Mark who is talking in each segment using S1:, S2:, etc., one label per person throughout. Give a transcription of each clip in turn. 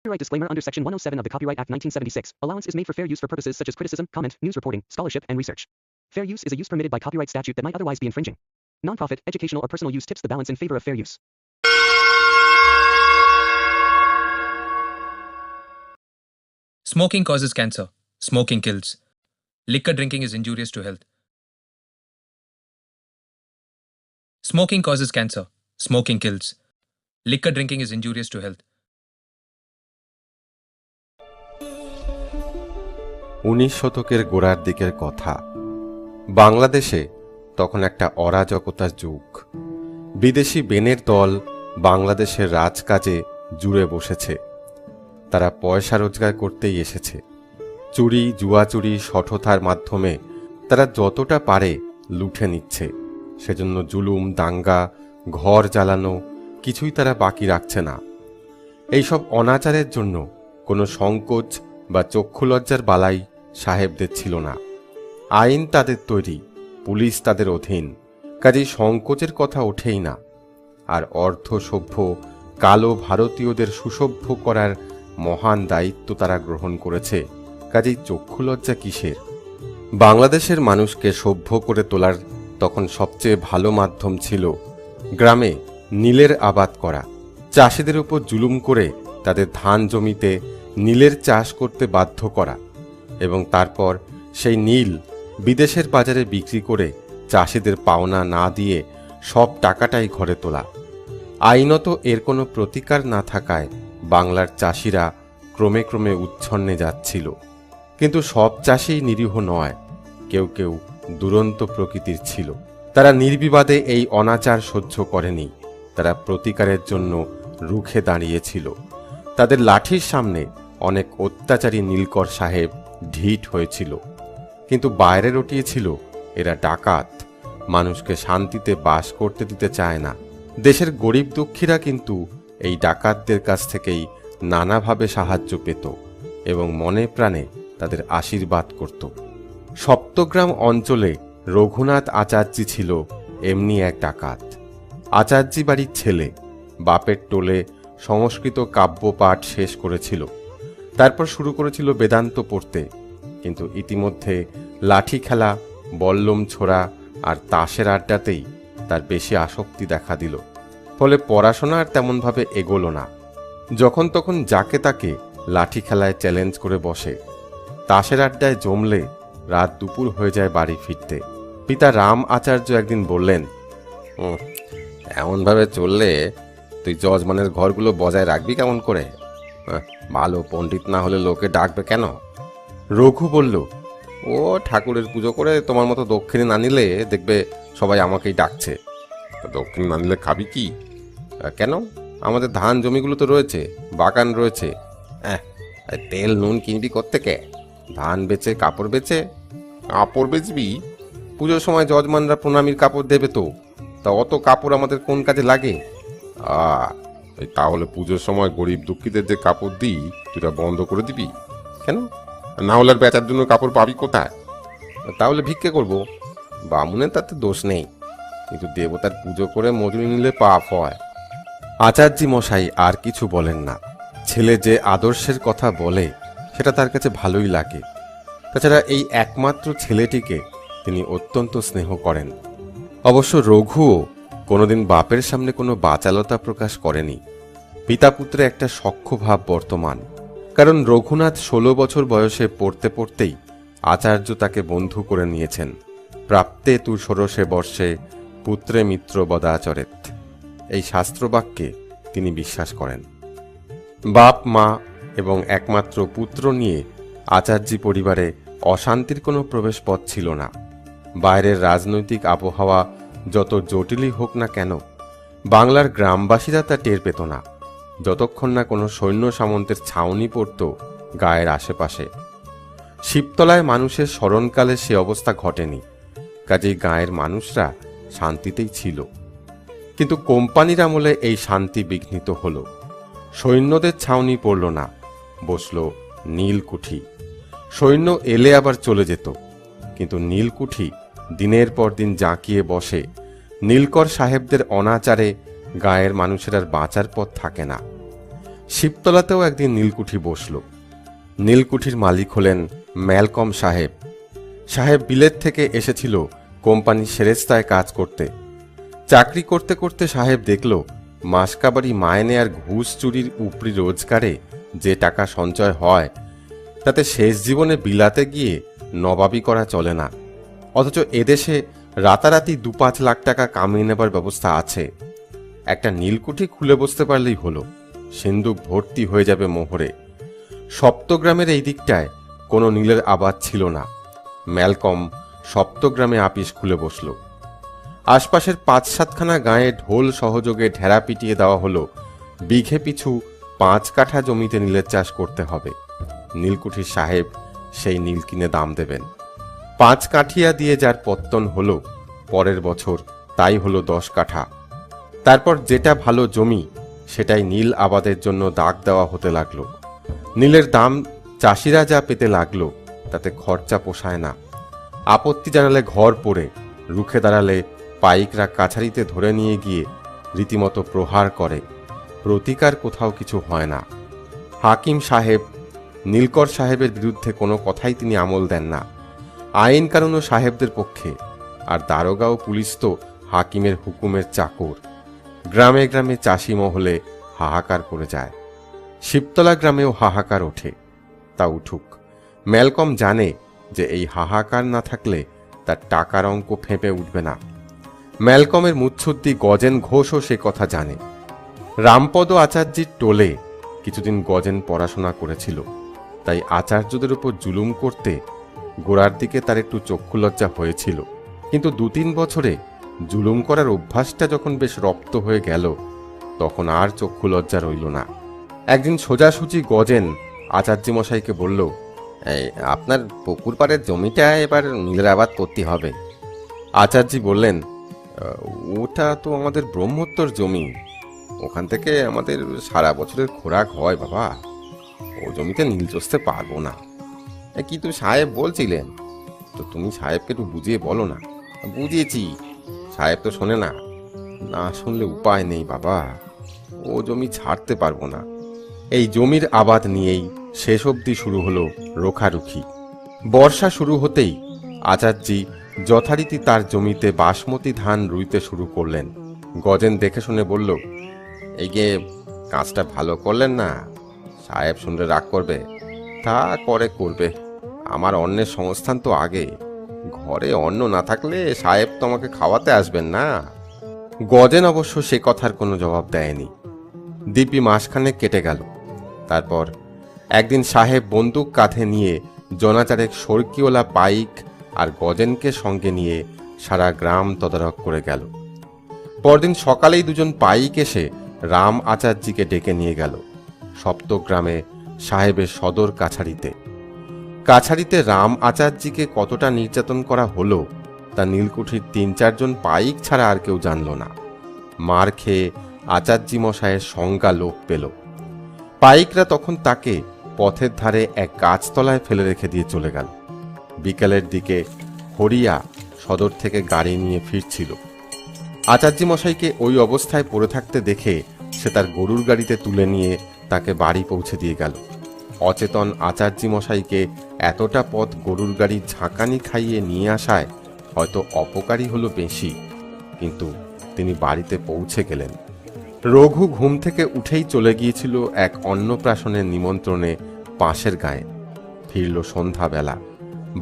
S1: Copyright disclaimer under Section 107 of the Copyright Act 1976. Allowance is made for fair use for purposes such as criticism, comment, news reporting, scholarship, and research. Fair use is a use permitted by copyright statute that might otherwise be infringing. Nonprofit, educational, or personal use tips the balance in favor of fair use.
S2: Smoking causes cancer. Smoking kills. Liquor drinking is injurious to health. Smoking causes cancer. Smoking kills. Liquor drinking is injurious to health.
S3: 19 শতকের গোড়ার দিকের কথা। বাংলাদেশে তখন একটা অরাজকতার যুগ। বিদেশি বেনের দল বাংলাদেশের রাজকাজে জুড়ে বসেছে। তারা পয়সা রোজগার করতেই এসেছে। চুরি, জুয়াচুরি, শঠতার মাধ্যমে তারা যতটা পারে লুটে নিচ্ছে। সেজন্য জুলুম, দাঙ্গা, ঘর জ্বালানো কিছুই তারা বাকি রাখছে না। এইসব অনাচারের জন্য কোনো সংকোচ বা চক্ষুলজ্জার বালাই সাহেবদের ছিল না। আইন তাদের তৈরি, পুলিশ তাদের অধীন, কাজেই সংকোচের কথা ওঠেই না। আর অর্ধসভ্য কালো ভারতীয়দের সুসভ্য করার মহান দায়িত্ব তারা গ্রহণ করেছে, কাজেই চক্ষুলজ্জা কিসের? বাংলাদেশের মানুষকে সভ্য করে তোলার তখন সবচেয়ে ভালো মাধ্যম ছিল গ্রামে নীলের আবাদ করা। চাষিদের উপর জুলুম করে তাদের ধান জমিতে নীলের চাষ করতে বাধ্য করা এবং তারপর সেই নীল বিদেশের বাজারে বিক্রি করে চাষিদের পাওনা না দিয়ে সব টাকাটাই ঘরে তোলা। আইনত এর কোনো প্রতিকার না থাকায় বাংলার চাষিরা ক্রমে ক্রমে উচ্ছন্নে যাচ্ছিল। কিন্তু সব চাষিই নিরীহ নয়, কেউ কেউ দুরন্ত প্রকৃতির ছিল। তারা নির্বিবাদে এই অনাচার সহ্য করেনি, তারা প্রতিকারের জন্য রুখে দাঁড়িয়েছিল। তাদের লাঠির সামনে অনেক অত্যাচারী নীলকর সাহেব ঢিঠ হয়েছিল, কিন্তু বাইরে রটিয়েছিল এরা ডাকাত, মানুষকে শান্তিতে বাস করতে দিতে চায় না। দেশের গরিব দুঃখীরা কিন্তু এই ডাকাতদের কাছ থেকেই নানাভাবে সাহায্য পেত এবং মনে প্রাণে তাদের আশীর্বাদ করত। সপ্তগ্রাম অঞ্চলে রঘুনাথ আচার্যি ছিল এমনি এক ডাকাত। আচার্যি বাড়ির ছেলে, বাপের টোলে সংস্কৃত কাব্যপাঠ শেষ করেছিল, তারপর শুরু করেছিল বেদান্ত পড়তে। কিন্তু ইতিমধ্যে লাঠি খেলা, বল্লম ছোড়া আর তাসের আড্ডাতেই তার বেশি আসক্তি দেখা দিল। ফলে পড়াশোনা আর তেমনভাবে এগোলো না। যখন তখন যাকে তাকে লাঠি খেলায় চ্যালেঞ্জ করে বসে। তাসের আড্ডায় জমলে রাত দুপুর হয়ে যায় বাড়ি ফিরতে। পিতা রাম আচার্য একদিন বললেন, এমনভাবে চললে তুই যজমানের ঘরগুলো বজায় রাখবি কেমন করে? ভালো পণ্ডিত না হলে লোকে ডাকবে কেন? রঘু বলল, ও ঠাকুরের পুজো করে তোমার মতো দক্ষিণে না নিলে দেখবে সবাই আমাকেই ডাকছে। দক্ষিণ না নিলে খাবি কি? কেন, আমাদের ধান জমিগুলো তো রয়েছে, বাগান রয়েছে। তেল নুন কিনবি কোত্থেকে? ধান বেচে, কাপড় বেচে। কাপড় বেচবি? পুজোর সময় যজমানরা প্রণামীর কাপড় দেবে তো, তা অত কাপড় আমাদের কোন কাজে লাগে? তাহলে পুজোর সময় গরিব দুঃখীদের যে কাপড় দিই তুইটা বন্ধ করে দিবি কেন? না হলে বেচার জন্য কাপড় পাবি কোথায়? তাহলে ভিক্ষে করবো। বামুনের তাতে দোষ নেই, কিন্তু দেবতার পুজো করে মজুরি নিলে পাপ হয়। আচার্যি মশাই আর কিছু বলেন না। ছেলে যে আদর্শের কথা বলে সেটা তার কাছে ভালোই লাগে। তাছাড়া এই একমাত্র ছেলেটিকে তিনি অত্যন্ত স্নেহ করেন। অবশ্য রঘুও কোনোদিন বাপের সামনে কোনো বাচালতা প্রকাশ করেনি। পিতা পুত্রে একটা সখ্যভাব বর্তমান। কারণ রঘুনাথ 16 বছর বয়সে পড়তে পড়তেই আচার্য তাকে বন্ধু করে নিয়েছেন। প্রাপ্তে তু ষোড়শে বর্ষে পুত্রে মিত্র বদাচরেত, এই শাস্ত্রবাক্যে তিনি বিশ্বাস করেন। বাপ মা এবং একমাত্র পুত্র নিয়ে আচার্যি পরিবারে অশান্তির কোনো প্রবেশপথ ছিল না। বাইরের রাজনৈতিক আবহাওয়া যত জটিলই হোক না কেন, বাংলার গ্রামবাসীরা তা টের পেত না, যতক্ষণ না কোনো সৈন্য সামন্তের ছাউনি পড়ত গায়ের আশেপাশে। শিবতলায় মানুষের স্মরণকালে সে অবস্থা ঘটেনি, কাজেই গায়ের মানুষরা শান্তিতেই ছিল। কিন্তু কোম্পানির আমলে এই শান্তি বিঘ্নিত হল। সৈন্যদের ছাউনি পড়ল না, বসল নীলকুঠি। সৈন্য এলে আবার চলে যেত, কিন্তু নীলকুঠি দিনের পর দিন জাঁকিয়ে বসে। নীলকর সাহেবদের অনাচারে গায়ের মানুষের আর বাঁচার পথ থাকে না। শিবতলাতেও একদিন নীলকুঠি বসল। নীলকুঠির মালিক হলেন ম্যালকম সাহেব। সাহেব বিলেত থেকে এসেছিল কোম্পানি সেরেস্তায় কাজ করতে। চাকরি করতে করতে সাহেব দেখল মাসকাবারি মাইনে আর ঘুষ চুরির উপরি রোজগারে যে টাকা সঞ্চয় হয় তাতে শেষ জীবনে বিলাতে গিয়ে নবাবি করা চলে না, অথচ এদেশে রাতারাতি 2-5 লাখ টাকা কামিয়ে নেবার ব্যবস্থা আছে। একটা নীলকুঠি খুলে বসতে পারলেই হলো, সিন্দুক ভর্তি হয়ে যাবে মোহরে। সপ্তগ্রামের এই দিকটায় কোনো নীলের আবাদ ছিল না। ম্যালকম সপ্তগ্রামে আপিস খুলে বসল। আশপাশের 5-7খানা গাঁয়ে ঢোল সহযোগে ঢেরা পিটিয়ে দেওয়া হলো বিঘে পিছু 5 কাঠা জমিতে নীলের চাষ করতে হবে। নীলকুঠির সাহেব সেই নীল কিনে দাম দেবেন। 5 কাঠিয়া দিয়ে যার পত্তন হলো, পরের বছর তাই হলো 10 কাঠা। তারপর যেটা ভালো জমি সেটাই নীল আবাদের জন্য দাগ দেওয়া হতে লাগলো। নীলের দাম চাষিরা যা পেতে লাগলো তাতে খরচা পোষায় না। আপত্তি জানালে ঘর পড়ে, রুখে দাঁড়ালে পাইকরা কাছারিতে ধরে নিয়ে গিয়ে রীতিমতো প্রহার করে। প্রতিকার কোথাও কিছু হয় না। হাকিম সাহেব নীলকর সাহেবের বিরুদ্ধে কোনো কথাই তিনি আমল দেন না। আইন কানুনও সাহেবদের পক্ষে, আর দারোগা ও পুলিশ তো হাকিমের হুকুমের চাকর। গ্রামে গ্রামে চাষি মহলে হাহাকার পড়ে যায়। শিবতলা গ্রামেও হাহাকার ওঠে। তা উঠুক, ম্যালকম জানে যে এই হাহাকার না থাকলে তার টাকার অঙ্ক ফেঁপে উঠবে না। ম্যালকমের মুচ্ছুদ্দি গজেন ঘোষও সে কথা জানে। রামপদ আচার্যির টোলে কিছুদিন গজেন পড়াশোনা করেছিল, তাই আচার্যদের উপর জুলুম করতে গোড়ার দিকে তার একটু চক্ষুলজ্জা হয়েছিল। কিন্তু 2-3 বছরে জুলুম করার অভ্যাসটা যখন বেশ রপ্ত হয়ে গেল, তখন আর চক্ষুলজ্জা রইল না। একদিন সোজাসুজি গজেন আচার্য মশাইকে বলল, আপনার পুকুর পাড়ের জমিটা এবার নীলের আবাদ করতে হবে। আচার্য বললেন, ওটা তো আমাদের ব্রহ্মোত্তর জমি, ওখান থেকে আমাদের সারা বছরের খোরাক হয় বাবা, ও জমিতে নীল চষতে পারবো না। কিন্তু সাহেব বলছিলেন। তো তুমি সাহেবকে একটু বুঝিয়ে বলো না। বুঝিয়েছি, সাহেব তো শোনে না। না শুনলে উপায় নেই বাবা, ও জমি ছাড়তে পারবো না। এই জমির আবাদ নিয়েই শেষ অবধি শুরু হলো রোখারুখি। বর্ষা শুরু হতেই আচার্যি যথারীতি তার জমিতে বাসমতি ধান রুইতে শুরু করলেন। গজেন দেখে শুনে বলল, এই গে কাজটা ভালো করলেন না, সাহেব শুনলে রাগ করবে। তা করবে, আমার অন্নের সংস্থান তো আগে, ঘরে অন্ন না থাকলে সাহেব তো আমাকে খাওয়াতে আসবেন না। গজেন অবশ্য সে কথার কোনো জবাব দেয়নি। দিব্যি মাসখানেক কেটে গেল। তারপর একদিন সাহেব বন্দুক কাঁধে নিয়ে জনাচারেক সরকিওলা পাইক আর গজেনকে সঙ্গে নিয়ে সারা গ্রাম তদারক করে গেল। পরদিন সকালেই 2জন পাইক এসে রাম আচার্যিকে ডেকে নিয়ে গেল সপ্তগ্রামে সাহেবের সদর কাছারিতে রাম আচার্যিকে কতটা নির্যাতন করা হলো তা নীলকুঠির 3-4 জন পাইক ছাড়া আর কেউ জানল না। মার খেয়ে আচার্যি মশায়ের সংজ্ঞা লোপ পেল। পাইকরা তখন তাকে পথের ধারে এক গাছতলায় ফেলে রেখে দিয়ে চলে গেল। বিকেলের দিকে হরিয়া সদর থেকে গাড়ি নিয়ে ফিরছিল। আচার্যি মশাইকে ওই অবস্থায় পড়ে থাকতে দেখে সে তার গরুর গাড়িতে তুলে নিয়ে তাকে বাড়ি পৌঁছে দিয়ে গেল। অচেতন আচার্যি মশাইকে এতটা পথ গরুর গাড়ির ঝাঁকানি খাইয়ে নিয়ে আসায় হয়তো অপকারী হলো বেশি, কিন্তু তিনি বাড়িতে পৌঁছে গেলেন। রঘু ঘুম থেকে উঠেই চলে গিয়েছিল এক অন্নপ্রাশনের নিমন্ত্রণে পাশের গায়ে। ফিরল সন্ধ্যাবেলা।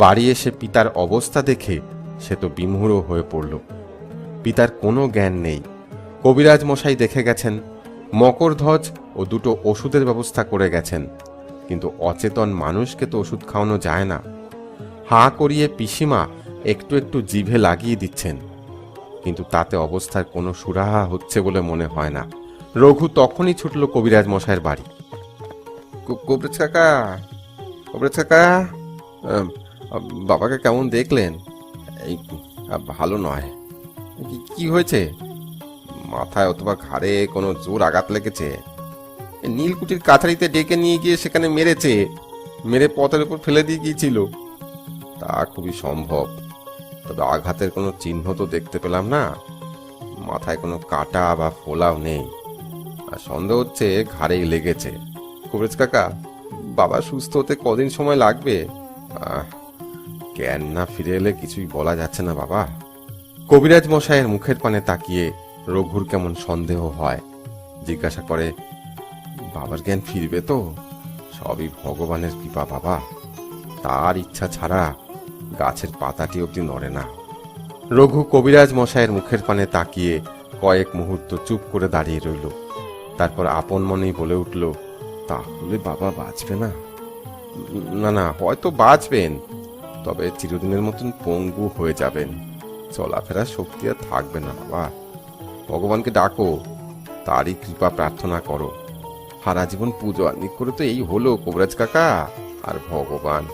S3: বাড়ি এসে পিতার অবস্থা দেখে সে তো বিমূঢ় হয়ে পড়ল। পিতার কোনো জ্ঞান নেই। কবিরাজ মশাই দেখে গেছেন, মকরধ্বজ ও 2টো ওষুধের ব্যবস্থা করে গেছেন, কিন্তু অচেতন মানুষকে তো ওষুধ খাওয়ানো যায় না। হাঁ করিয়ে পিসিমা একটু একটু জিভে লাগিয়ে দিচ্ছেন, কিন্তু তাতে অবস্থার কোনো সুরাহা হচ্ছে বলে মনে হয় না। রঘু তখনই ছুটল কবিরাজ মশাইয়ের বাড়ি। কবিরাজ কাকা, বাবাকে কেমন দেখলেন? এই ভালো নয়। কি হয়েছে? মাথায় অথবা ঘাড়ে কোনো জোর আঘাত লেগেছে। নীলকুঠির কাছারিতে ডেকে নিয়ে গিয়ে সেখানে মেরে পথের উপর ফেলে দিয়ে গিয়েছিল। তা খুবই সম্ভব, তবে আঘাতের কোনো চিহ্ন তো দেখতে পেলাম না। মাথায় কোনো কাটা বা ফোলাও নেই। আর সন্দেহ হচ্ছে ঘাড়েই লেগেছে। কবিরাজ কাকা, বাবা সুস্থ হতে কদিন সময় লাগবে? জ্ঞান না ফিরে এলে কিছুই বলা যাচ্ছে না বাবা। কবিরাজ মশাইয়ের মুখের পানে তাকিয়ে রঘুর কেমন সন্দেহ হয়। জিজ্ঞাসা করে, বাবার জ্ঞান ফিরবে তো? সবই ভগবানের কৃপা বাবা, তার ইচ্ছা ছাড়া গাছের পাতাটি অব্দি নড়ে না। রঘু কবিরাজ মশাইয়ের মুখের পানে তাকিয়ে কয়েক মুহূর্ত চুপ করে দাঁড়িয়ে রইল। তারপর আপন মনেই বলে উঠল, তাহলে বাবা বাঁচবে না? না না, হয়তো বাঁচবেন, তবে চিরদিনের মতন পঙ্গু হয়ে যাবেন। চলাফেরার শক্তি আর থাকবে না বাবা। ভগবানকে ডাকো, তারই কৃপা প্রার্থনা করো। সারা জীবন পুজো আনি করে তো এই হলো কবিরাজ কাকা, আর ভগবান।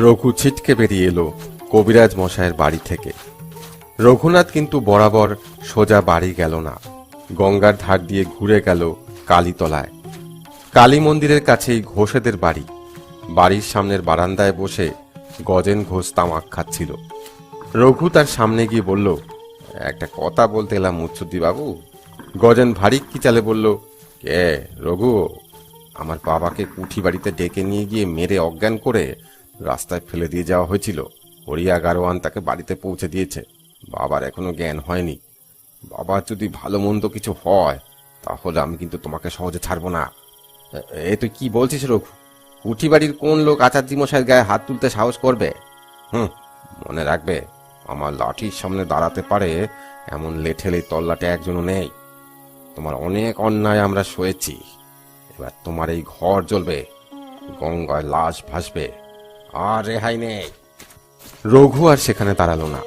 S3: রঘু ছিটকে বেরিয়ে এলো কবিরাজ মশাইয়ের বাড়ি থেকে। রঘুনাথ কিন্তু বরাবর সোজা বাড়ি গেল না, গঙ্গার ধার দিয়ে ঘুরে গেল কালীতলায়। কালী মন্দিরের কাছেই ঘোষেদের বাড়ি। বাড়ির সামনের বারান্দায় বসে গজেন ঘোষ তামাক খাচ্ছিল। রঘু তার সামনে গিয়ে বলল, একটা কথা বলতে এলাম মুচ্ছুদ্দি বাবু। গজেন ভারী কি চালে বলল, কে রঘু? আমার বাবাকে কুঠি বাড়িতে ডেকে নিয়ে গিয়ে মেরে অজ্ঞান করে রাস্তায় ফেলে দিয়ে যাওয়া হয়েছিল। হরিয়া গারোয়ান তাকে বাড়িতে পৌঁছে দিয়েছে। বাবার এখনো জ্ঞান হয়নি। বাবার যদি ভালো মন্দ কিছু হয় তাহলে আমি কিন্তু তোমাকে সহজে ছাড়বো না। এ তুই কি বলছিস রঘু? কুঠি বাড়ির কোন লোক আচার্য মশাইয়ের গায়ে হাত তুলতে সাহস করবে? মনে রাখবে, আমার লাঠির সামনে দাঁড়াতে পারে এমন লেঠেলে তল্লাটে একজনও নেই। তোমার অনেক অন্যায় আমরা সয়েছি, এবার তোমার এই ঘর জ্বলবে, গঙ্গায় লাশ ভাসবে, আর রেহাই নেই। রঘু আর সেখানে দাঁড়ালো না,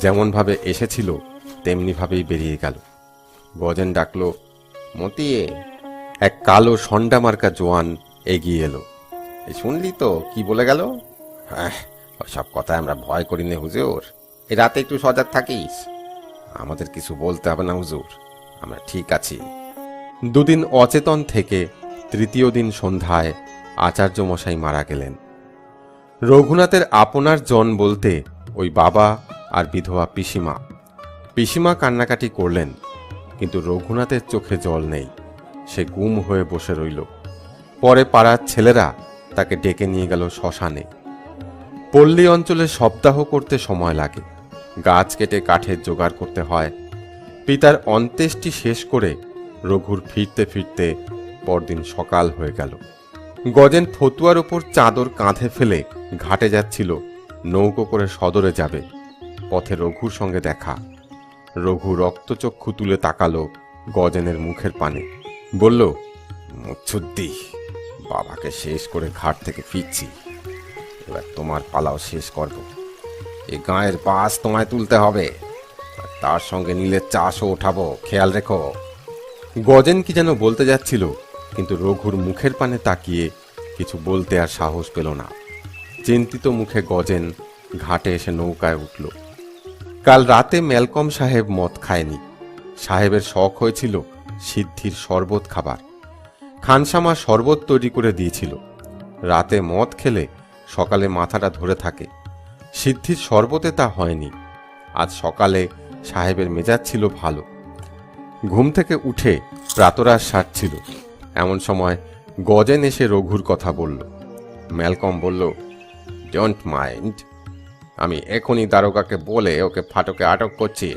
S3: যেমন ভাবে এসেছিল তেমনি ভাবেই বেরিয়ে গেল। গজেন ডাকলো, মতি। এক কালো সন্ডা মার্কা জোয়ান এগিয়ে এলো। শুনলি তো কি বলে গেল? সব কথায় আমরা ভয় করি নে হুজুর, এই রাতে একটু সজাগ থাকিস। আমাদের কিছু বলতে হবে না হুজুর, আমরা ঠিক আছি। দুদিন অচেতন থেকে তৃতীয় দিন সন্ধ্যায় আচার্য মশাই মারা গেলেন। রঘুনাথের আপনার জন বলতে ওই বাবা আর বিধবা পিসিমা। পিসিমা কান্নাকাটি করলেন, কিন্তু রঘুনাথের চোখে জল নেই। সে গুম হয়ে বসে রইল। পরে পাড়ার ছেলেরা তাকে ডেকে নিয়ে গেল শ্মশানে। পল্লী অঞ্চলে সপ্তাহ করতে সময় লাগে, গাছ কেটে কাঠের জোগাড় করতে হয়। পিতার অন্ত্যেষ্টি শেষ করে রঘুর ফিরতে ফিরতে পরদিন সকাল হয়ে গেল। গজেন ফতুয়ার ওপর চাদর কাঁধে ফেলে ঘাটে যাচ্ছিল, নৌকো করে সদরে যাবে। পথে রঘুর সঙ্গে দেখা। রঘু রক্তচক্ষু তুলে তাকালো গজেনের মুখের পানে, বলল, মুচ্ছুদ্দি, বাবাকে শেষ করে ঘাট থেকে ফিরছি, এবার তোমার পালাও শেষ করব। এই গাঁয়ের বাস তোমায় তুলতে হবে, আর তার সঙ্গে নীলের চাষও ওঠাবো, খেয়াল রেখো। গজেন কি যেন বলতে যাচ্ছিল, কিন্তু রঘুর মুখের পানে তাকিয়ে কিছু বলতে আর সাহস পেল না। চিন্তিত মুখে গজেন ঘাটে এসে নৌকায় উঠল। কাল রাতে ম্যালকম সাহেব মদ খায়নি। সাহেবের শখ হয়েছিল সিদ্ধির শরবত খাবার। খানসামা শরবত তৈরি করে দিয়েছিল। রাতে মদ খেলে সকালে মাথাটা ধরে থাকে। সিদ্ধির শরবতে তা হয়নি। আজ সকালে সাহেবের মেজাজ ছিল ভালো। ঘুম থেকে উঠে প্রাতরাশ সারছিল, এমন সময় গজেন এসে রঘুর কথা বলল। ম্যালকম বলল, ডোন্ট মাইন্ড, আমি এখনই দারোগাকে বলে ওকে ফাটকে আটক করছি।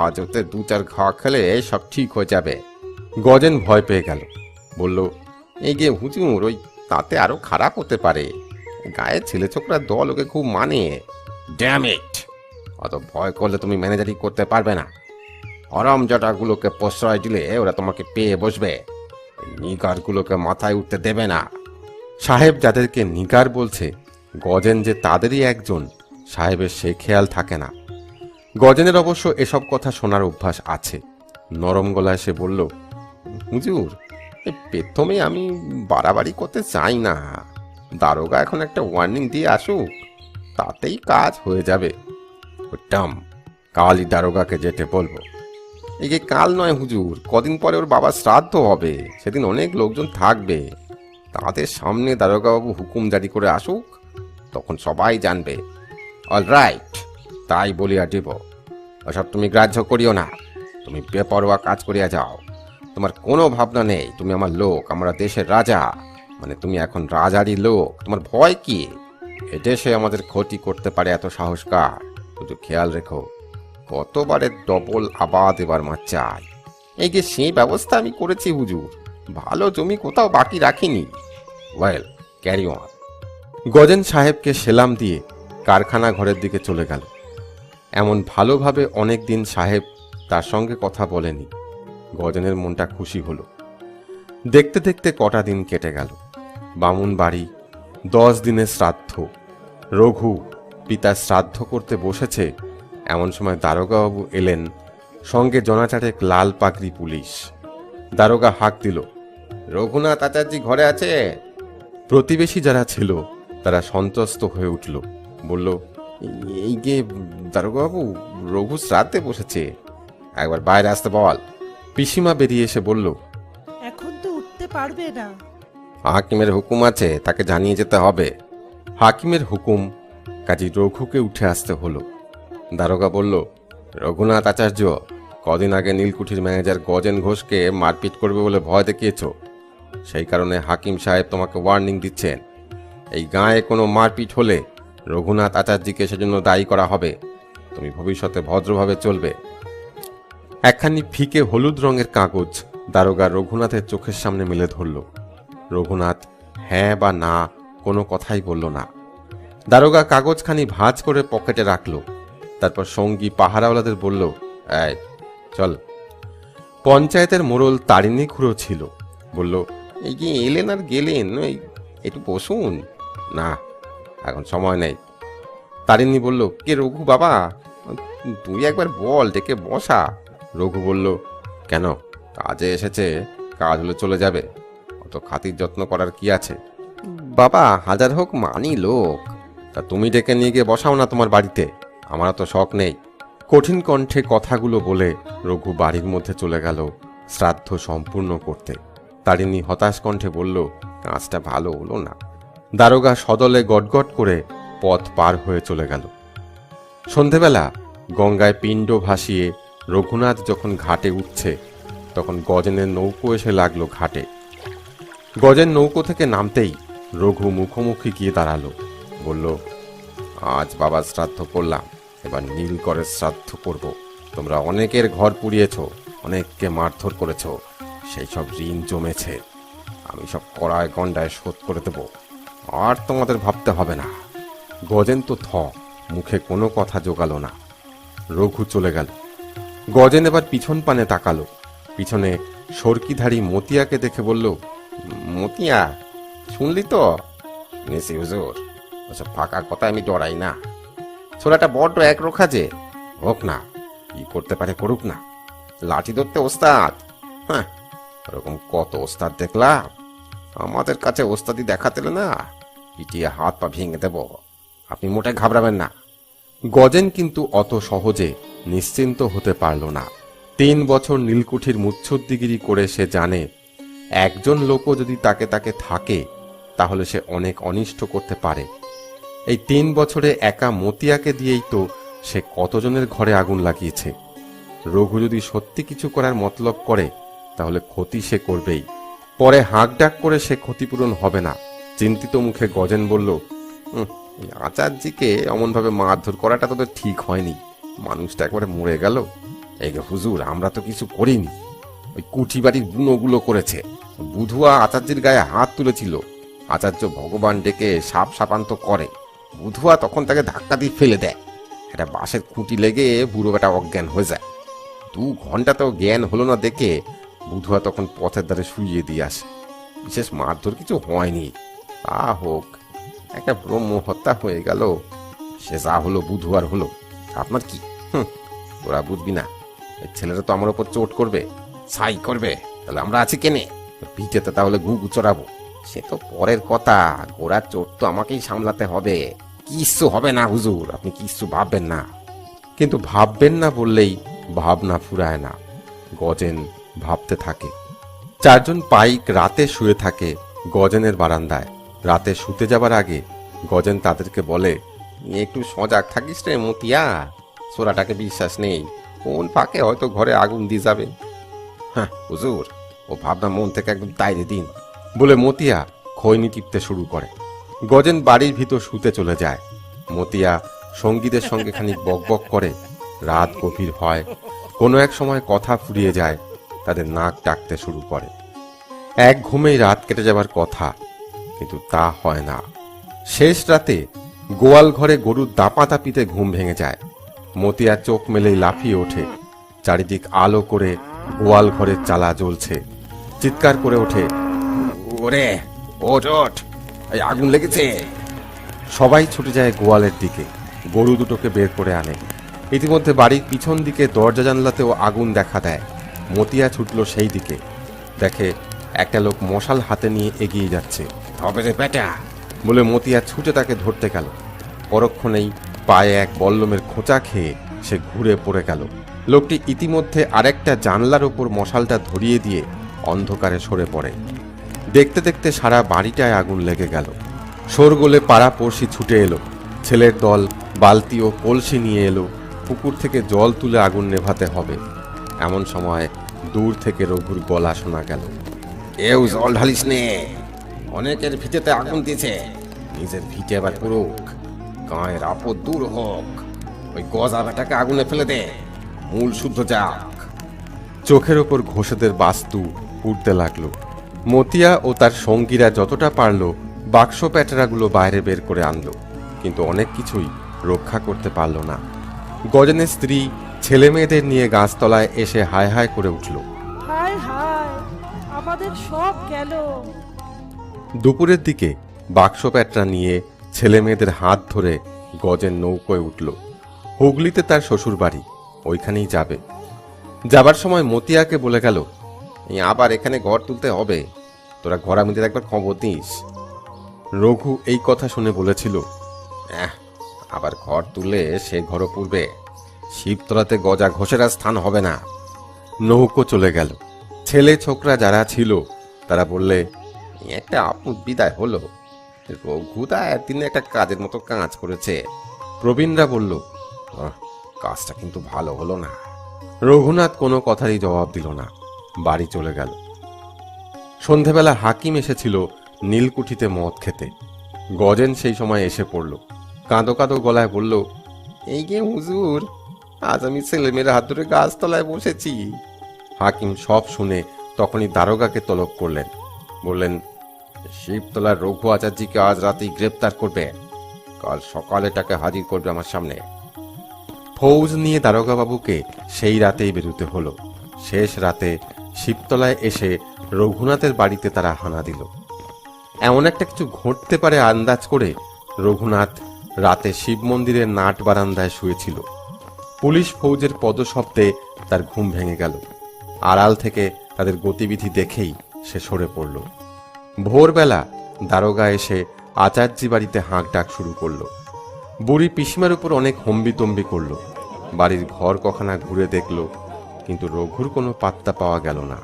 S3: আজ ওতে 2-4 ঘা খেলে সব ঠিক হয়ে যাবে। গজেন ভয় পেয়ে গেল, বলল, এই গিয়ে হুজুর, ওই তাতে আরো খারাপ হতে পারে। গায়ের ছেলে ছোকরা দল ওকে খুব মানে। ড্যাম ইট, অত ভয় করলে তুমি ম্যানেজারি করতে পারবে না। হরম জটাগুলোকে প্রশ্রয় দিলে ওরা তোমাকে পেয়ে বসবে। নিগারগুলোকে মাথায় উঠতে দেবে না। সাহেব যাদেরকে নিগার বলছে, গজেন যে তাদেরই একজন, সাহেবের সে খেয়াল থাকে না। গজেনের অবশ্য এসব কথা শোনার অভ্যাস আছে। নরম গলায় সে বলল, হুজুর, প্রথমে আমি বাড়াবাড়ি করতে চাই না। দারোগা এখন একটা ওয়ার্নিং দিয়ে আসুক, তাতেই কাজ হয়ে যাবে। উত্তম, কালই দারোগাকে যেতে বলবো। এই কাল নয় হুজুর, কদিন পরে ওর বাবার শ্রাদ্ধ হবে, সেদিন অনেক লোকজন থাকবে। তাদের সামনে দারোগাবাবু হুকুম জারি করে আসুক, তখন সবাই জানবে। অলরাইট, তাই বলিয়া দিব। ওসব তুমি গ্রাহ্য করিও না। তুমি বেপরোয়া কাজ করিয়া যাও। তোমার কোনো ভাবনা নেই, তুমি আমার লোক, আমরা দেশের রাজা, মানে তুমি এখন রাজারই লোক, তোমার ভয় কি? এ দেশে আমাদের ক্ষতি করতে পারে এত সাহস কার? শুধু খেয়াল রেখো, কতবারে ডবল আবাদ এবার মাছ চাই। এই যে সেই ব্যবস্থা আমি করেছি হুজুর, ভালো জমি কোথাও বাকি রাখিনি। Well, carry on. গজেন সাহেবকে সেলাম দিয়ে কারখানা ঘরের দিকে চলে গেল। এমন ভালোভাবে অনেক দিন সাহেব তার সঙ্গে কথা বলেনি। গজেনের মনটা খুশি হলো। দেখতে দেখতে কটা দিন কেটে গেল। বামুন বাড়ি, 10 দিনের শ্রাদ্ধ। রঘু পিতার শ্রাদ্ধ করতে বসেছে, এমন সময় দারোগাবাবু এলেন, সঙ্গে জনাচারেক লাল পাগড়ি পুলিশ। দারোগা হাঁক দিল, রঘুনাথ আচার্য ঘরে আছে? প্রতিবেশী যারা ছিল তারা সন্ত্রস্ত হয়ে উঠল। বলল, এই গে দারোগাবাবু, রঘু শ্রাদ্ধে বসেছে, একবার বাইরে আসতে বল। পিসিমা বেরিয়ে এসে বলল,
S4: এখন তো উঠতে পারবে না।
S3: হাকিমের হুকুম আছে, তাকে জানিয়ে যেতে হবে। হাকিমের হুকুম, কাজী রঘুকে উঠে আসতে হলো। দারোগা বলল, রঘুনাথ আচার্য, কদিন আগে নীলকুঠির ম্যানেজার গজেন ঘোষকে মারপিট করবে বলে ভয় দেখিয়েছ, সেই কারণে হাকিম সাহেব তোমাকে ওয়ার্নিং দিচ্ছেন। এই গাঁয়ে কোনো মারপিট হলে রঘুনাথ আচার্যকে সেজন্য দায়ী করা হবে। তুমি ভবিষ্যতে ভদ্রভাবে চলবে। একখানি ফিকে হলুদ রঙের কাগজ দারোগা রঘুনাথের চোখের সামনে মেলে ধরল। রঘুনাথ হ্যাঁ বা না কোনো কথাই বলল না। দারোগা কাগজখানি ভাঁজ করে পকেটে রাখল। তারপর সঙ্গী পাহারাওয়ালাদের বলল, এই চল। পঞ্চায়েতের মোড়ল তারিণী খুঁড়ো ছিল। বলল, এই যে এলেন আর গেলেন, একটু বসুন না, এখন সময় নেই। তারিণী বলল, কে রঘু বাবা, তুই একবার বল, ডেকে বসা। রঘু বলল, কেন, কাজে এসেছে, কাজ হলে চলে যাবে, অত খাতির যত্ন করার কি আছে? বাবা, হাজার হোক মানি লোক। তা তুমি ডেকে নিয়ে গিয়ে বসাও না তোমার বাড়িতে, আমার তো শখ নেই। কঠিন কণ্ঠে কথাগুলো বলে রঘু বাড়ির মধ্যে চলে গেল শ্রাদ্ধ সম্পূর্ণ করতে। তারিণী হতাশ কণ্ঠে বলল, কাজটা ভালো হলো না। দারোগা সদলে গটগট করে পথ পার হয়ে চলে গেল। সন্ধেবেলা গঙ্গায় পিণ্ড ভাসিয়ে রঘুনাথ যখন ঘাটে উঠছে, তখন গজেনের নৌকো এসে লাগলো ঘাটে। গজেন নৌকো থেকে নামতেই রঘু মুখোমুখি গিয়ে দাঁড়ালো। বলল, আজ বাবার শ্রাদ্ধ করলাম, এবার নীলকরের শ্রাদ্ধ করব। তোমরা অনেকের ঘর পুড়িয়েছ, অনেককে মারধর করেছ, সেই সব ঋণ জমেছে, আমি সব কড়ায় গন্ডায় শোধ করে দেব, আর তোমাদের ভাবতে হবে না। গজেন তো মুখে কোনো কথা জোগালো না। রঘু চলে গেল। গজেন এবার পিছন পানে তাকালো। পিছনে সরকিধারী মতিয়াকে দেখে বলল, মতিয়া, শুনলি তো? নিশি হুজুর, ওসব ফাঁকা কথা আমি ডরাই না। ছোড়াটা বড্ড একরোখা যে, হোক না, কি করতে পারে করুক না, লাঠি ধরতে ওস্তাদ। হ্যাঁ, ওরকম কত ওস্তাদ দেখলাম, আমাদের কাছে ওস্তাদি দেখাতে না পিটিয়ে হাত পা ভেঙে দেব, আপনি মোটে ঘাবড়াবেন না। গজেন কিন্তু অত সহজে নিশ্চিন্ত হতে পারল না। 3 বছর নীলকুঠির মুচ্ছুদ্দিগিরি করে সে জানে, একজন লোকও যদি তাকে থাকে তাহলে সে অনেক অনিষ্ট করতে পারে। এই 3 বছরে একা মতিয়াকে দিয়েই তো সে কতজনের ঘরে আগুন লাগিয়েছে। রঘু যদি সত্যি কিছু করার মতলব করে, তাহলে ক্ষতি সে করবেই। পরে হাঁক ডাক করে সে ক্ষতিপূরণ হবে না। চিন্তিত মুখে গজেন বলল, আচার্যকে অমনভাবে মারধর করাটা তোদের ঠিক হয়নি, মানুষটা একবারে মরে গেল। এই হুজুর, আমরা তো কিছু করিনি, ওই কুঠি বাড়ির বুনোগুলো করেছে। বুধুয়া আচার্যের গায়ে হাত তুলেছিল, আচার্য ভগবান ডেকে সাপ সাপান্ত করে, বুধুয়া তখন তাকে ধাক্কা দিয়ে ফেলে দেয়, একটা বাঁশের খুঁটি লেগে বুড়ো বেটা অজ্ঞান হয়ে যায়। 2 ঘন্টাতেও জ্ঞান হলো না দেখে বুধুয়া তখন পথের ধারে শুইয়ে দিয়ে আসে। বিশেষ মারধর কিছু হয়নি। তা হোক, একটা ব্রহ্ম হত্যা হয়ে গেল, সে যা হলো বুধুয়ার হলো, আপনার কি? তোরা বুঝবি না, এই ছেলেরা তো আমার ওপর চোট করবে, ছাই করবে, তাহলে আমরা আছি কেনে? পিঠেতে তাহলে গু চড়াবো, সে তো পরের কথা, গোড়ার চোট তো আমাকেই সামলাতে হবে। কিচ্ছু হবে না হুজুর, আপনি কিচ্ছু ভাববেন না। কিন্তু ভাববেন না বললেই ভাবনা ফুরায় না। গজেন ভাবতে থাকে। 4 জন পাইক রাতে শুয়ে থাকে গজেনের বারান্দায়। রাতে শুতে যাবার আগে গজেন তাদেরকে বলে, একটু সজাগ থাকিস রে মতিয়া, ছোড়াটাকে বিশ্বাস নেই, কোন ফাঁকে হয়তো ঘরে আগুন দিয়ে যাবে। হ্যাঁ হুজুর, ও ভাবনা মন থেকে একদম তাইরে দিন বলে মতিয়া খৈনি টিপতে শুরু করে। গজেন বাড়ির ভিতর শুতে চলে যায়। মতিয়া সঙ্গীদের সঙ্গে খানিক বকবক করে। রাত গভীর হয়, কোনো এক সময় কথা ফুরিয়ে যায়, তাদের নাক ডাকতে শুরু করে। এক ঘুমেই রাত কেটে যাবার কথা, কিন্তু তা হয় না। শেষ রাতে গোয়াল ঘরে গরুর দাপাদাপিতে ঘুম ভেঙে যায়। মতিয়া চোখ মেলেই লাফিয়ে ওঠে। চারিদিক আলো করে গোয়াল ঘরের চালা জ্বলছে। চিৎকার করে ওঠে, ওরে ওঠ ওঠ, এই আগুন লেগেছে। সবাই ছুটে যায় গোয়ালের দিকে, গরু দুটোকে বের করে আনে। ইতিমধ্যে বাড়ির পিছন দিকে দরজা জানলাতেও আগুন দেখা দেয়। মতিয়া ছুটল সেই দিকে, দেখে একটা লোক মশাল হাতে নিয়ে এগিয়ে যাচ্ছে। হবে রে বেটা বলে মতিয়া ছুটে তাকে ধরতে গেল। পরক্ষণেই পায়ে এক বল্লমের খোঁচা খেয়ে সে ঘুরে পড়ে গেল। লোকটি ইতিমধ্যে আরেকটা জানলার ওপর মশালটা ধরিয়ে দিয়ে অন্ধকারে সরে পড়ে। দেখতে দেখতে সারা বাড়িটায় আগুন লেগে গেল। শোরগোলে পাড়া পড়শি ছুটে এলো। ছেলের দল বালতি ও কলসি নিয়ে এলো। পুকুর থেকে জল তুলে আগুন নেভাতে হবে। এমন সময় দূর থেকে রঘুর গলা শোনা গেল, কেউ জল ঢালিস নে, অনেকের ভিটেতে আগুন দিয়েছে, নিজের ভিটে এবার পুরুক, গায়ের আপদ দূর হোক, ওই গজা বেটাকে আগুনে ফেলে দে, মূল শুদ্ধ যাক। চোখের ওপর ঘোষেদের বাস্তু উঠতে লাগলো। মতিয়া ও তার সঙ্গীরা যতটা পারল বাক্স প্যাটেরাগুলো বাইরে বের করে আনলো, কিন্তু অনেক কিছুই রক্ষা করতে পারল না। গজেনের স্ত্রী ছেলে মেয়েদের নিয়ে গাছতলায় এসে হায় হায় করে উঠল।
S4: হায় হায়, আমাদের সব গেল।
S3: দুপুরের দিকে বাক্স প্যাটরা নিয়ে ছেলে মেয়েদের হাত ধরে গজেন নৌকোয় উঠল। হুগলিতে তার শ্বশুর বাড়ি, ওইখানেই যাবে। যাবার সময় মতিয়াকে বলে গেল, আবার এখানে ঘর তুলতে হবে, তোরা ঘরামিদের একবার খবর দিস। রঘু এই কথা শুনে বলেছিল, আবার ঘর তুললে সে ঘরও পুড়বে, শিবতলাতে গজা ঘোষের আর স্থান হবে না। নৌকো চলে গেল। ছেলে ছোকরা যারা ছিল তারা বললে, একটা আপদ বিদায় হলো, রঘুদা একদিনে একটা কাজের মতো কাজ করেছে। প্রবীণরা বলল, কাজটা কিন্তু ভালো হলো না। রঘুনাথ কোনো কথারই জবাব দিল না, বাড়ি চলে গেল। সন্ধেবেলা হাকিম এসেছিল নীলকুঠিতে মদ খেতে। গজেন সেই সময় এসে পড়ল। কাঁদো কাঁদো গলায় বলল, এই গে হুজুর, আজ আমি ছেলেমেয়ের হাত ধরে গাছতলায় বসেছি। হাকিম সব শুনে তখনই দারোগাকে তলব করলেন। বললেন, শিবতলার রঘু আচার্যকে আজ রাতেই গ্রেপ্তার করবে, কাল সকালে তাকে হাজির করবে আমার সামনে। ফৌজ নিয়ে দারোগা বাবুকে সেই রাতেই বেরোতে হলো। শেষ রাতে শিবতলায় এসে রঘুনাথের বাড়িতে তারা হানা দিল। এমন একটা কিছু ঘটতে পারে আন্দাজ করে রঘুনাথ রাতে শিব মন্দিরের নাট বারান্দায় শুয়েছিল। পুলিশ ফৌজের পদশব্দে তার ঘুম ভেঙে গেল। আড়াল থেকে তাদের গতিবিধি দেখেই সে সরে পড়ল। ভোরবেলা দারোগা এসে আচার্যি বাড়িতে হাঁক ডাক শুরু করল। বুড়ি পিসিমার উপর অনেক হম্বিতম্বি করল। বাড়ির ঘর কখানা ঘুরে দেখল, কিন্তু রঘুর কোনো পাত্তা পাওয়া গেল না।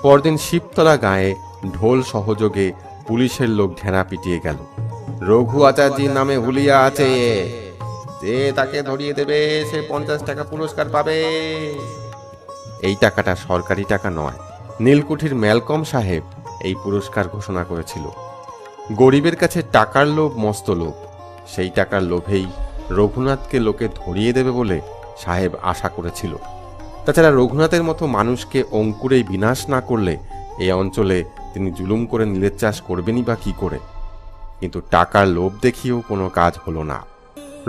S3: পরদিন শিবতলা গায়ে ঢোল সহযোগে পুলিশের লোক ঢেরা পিটিয়ে গেল। রঘু আচার্যির নামে হুলিয়া আছে, যে তাকে ধরিয়ে দেবে সে 50 টাকা পুরস্কার পাবে। এই টাকাটা সরকারি টাকা নয়, নীলকুঠির ম্যালকম সাহেব এই পুরস্কার ঘোষণা করেছিল। গরিবের কাছে টাকার লোভ মস্ত লোভ, সেই টাকার লোভেই রঘুনাথকে লোকে ধরিয়ে দেবে বলে সাহেব আশা করেছিল। তাছাড়া রঘুনাথের মতো মানুষকে অঙ্কুরেই বিনাশ না করলে এই অঞ্চলে তিনি জুলুম করে নীলের চাষ করবেনই বা কি করে। কিন্তু টাকার লোভ দেখিয়েও কোনো কাজ হলো না।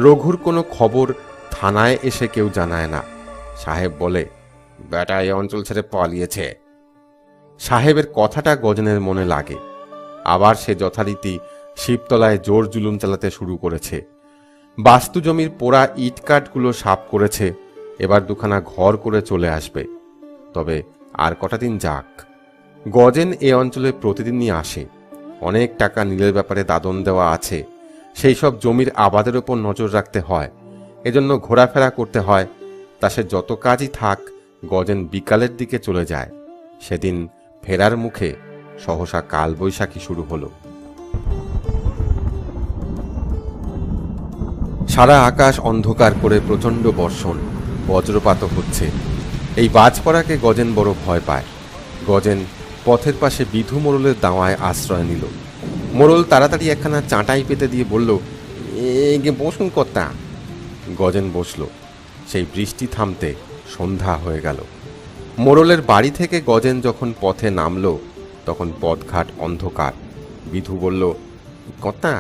S3: রঘুর কোনো খবর থানায় এসে কেউ জানায় না। সাহেব বলে, বেটা এই অঞ্চল ছেড়ে পালিয়েছে। সাহেবের কথাটা গজনের মনে লাগে। আবার সে যথারীতি শিবতলায় জোর জুলুম চালাতে শুরু করেছে। বাস্তু জমির পোড়া ইটকাঠগুলো সাফ করেছে, এবার দুখানা ঘর করে চলে আসবে। তবে আর কটা দিন যাক। গজেন এ অঞ্চলে প্রতিদিনই আসে। অনেক টাকা নীলের ব্যাপারে দাদন দেওয়া আছে, সেই সব জমির আবাদের ওপর নজর রাখতে হয়, এজন্য ঘোরাফেরা করতে হয়। তা সে যত কাজই থাক, গজেন বিকালের দিকে চলে যায়। সেদিন ফেরার মুখে সহসা কালবৈশাখী শুরু হলো। সারা আকাশ অন্ধকার করে প্রচণ্ড বর্ষণ, বজ্রপাত হচ্ছে। এই বাজ পড়াকে গজেন বড় ভয় পায়। গজেন পথের পাশে বিধু মোড়লের দাওয়ায় আশ্রয় নিল। মোড়ল তাড়াতাড়ি একখানা চাঁটাই পেতে দিয়ে বলল, এগে বসুন কর্তা। গজেন বসল। সেই বৃষ্টি থামতে সন্ধ্যা হয়ে গেল। মোড়লের বাড়ি থেকে গজেন যখন পথে নামল তখন পথঘাট অন্ধকার। বিধু বলল, কর্তা,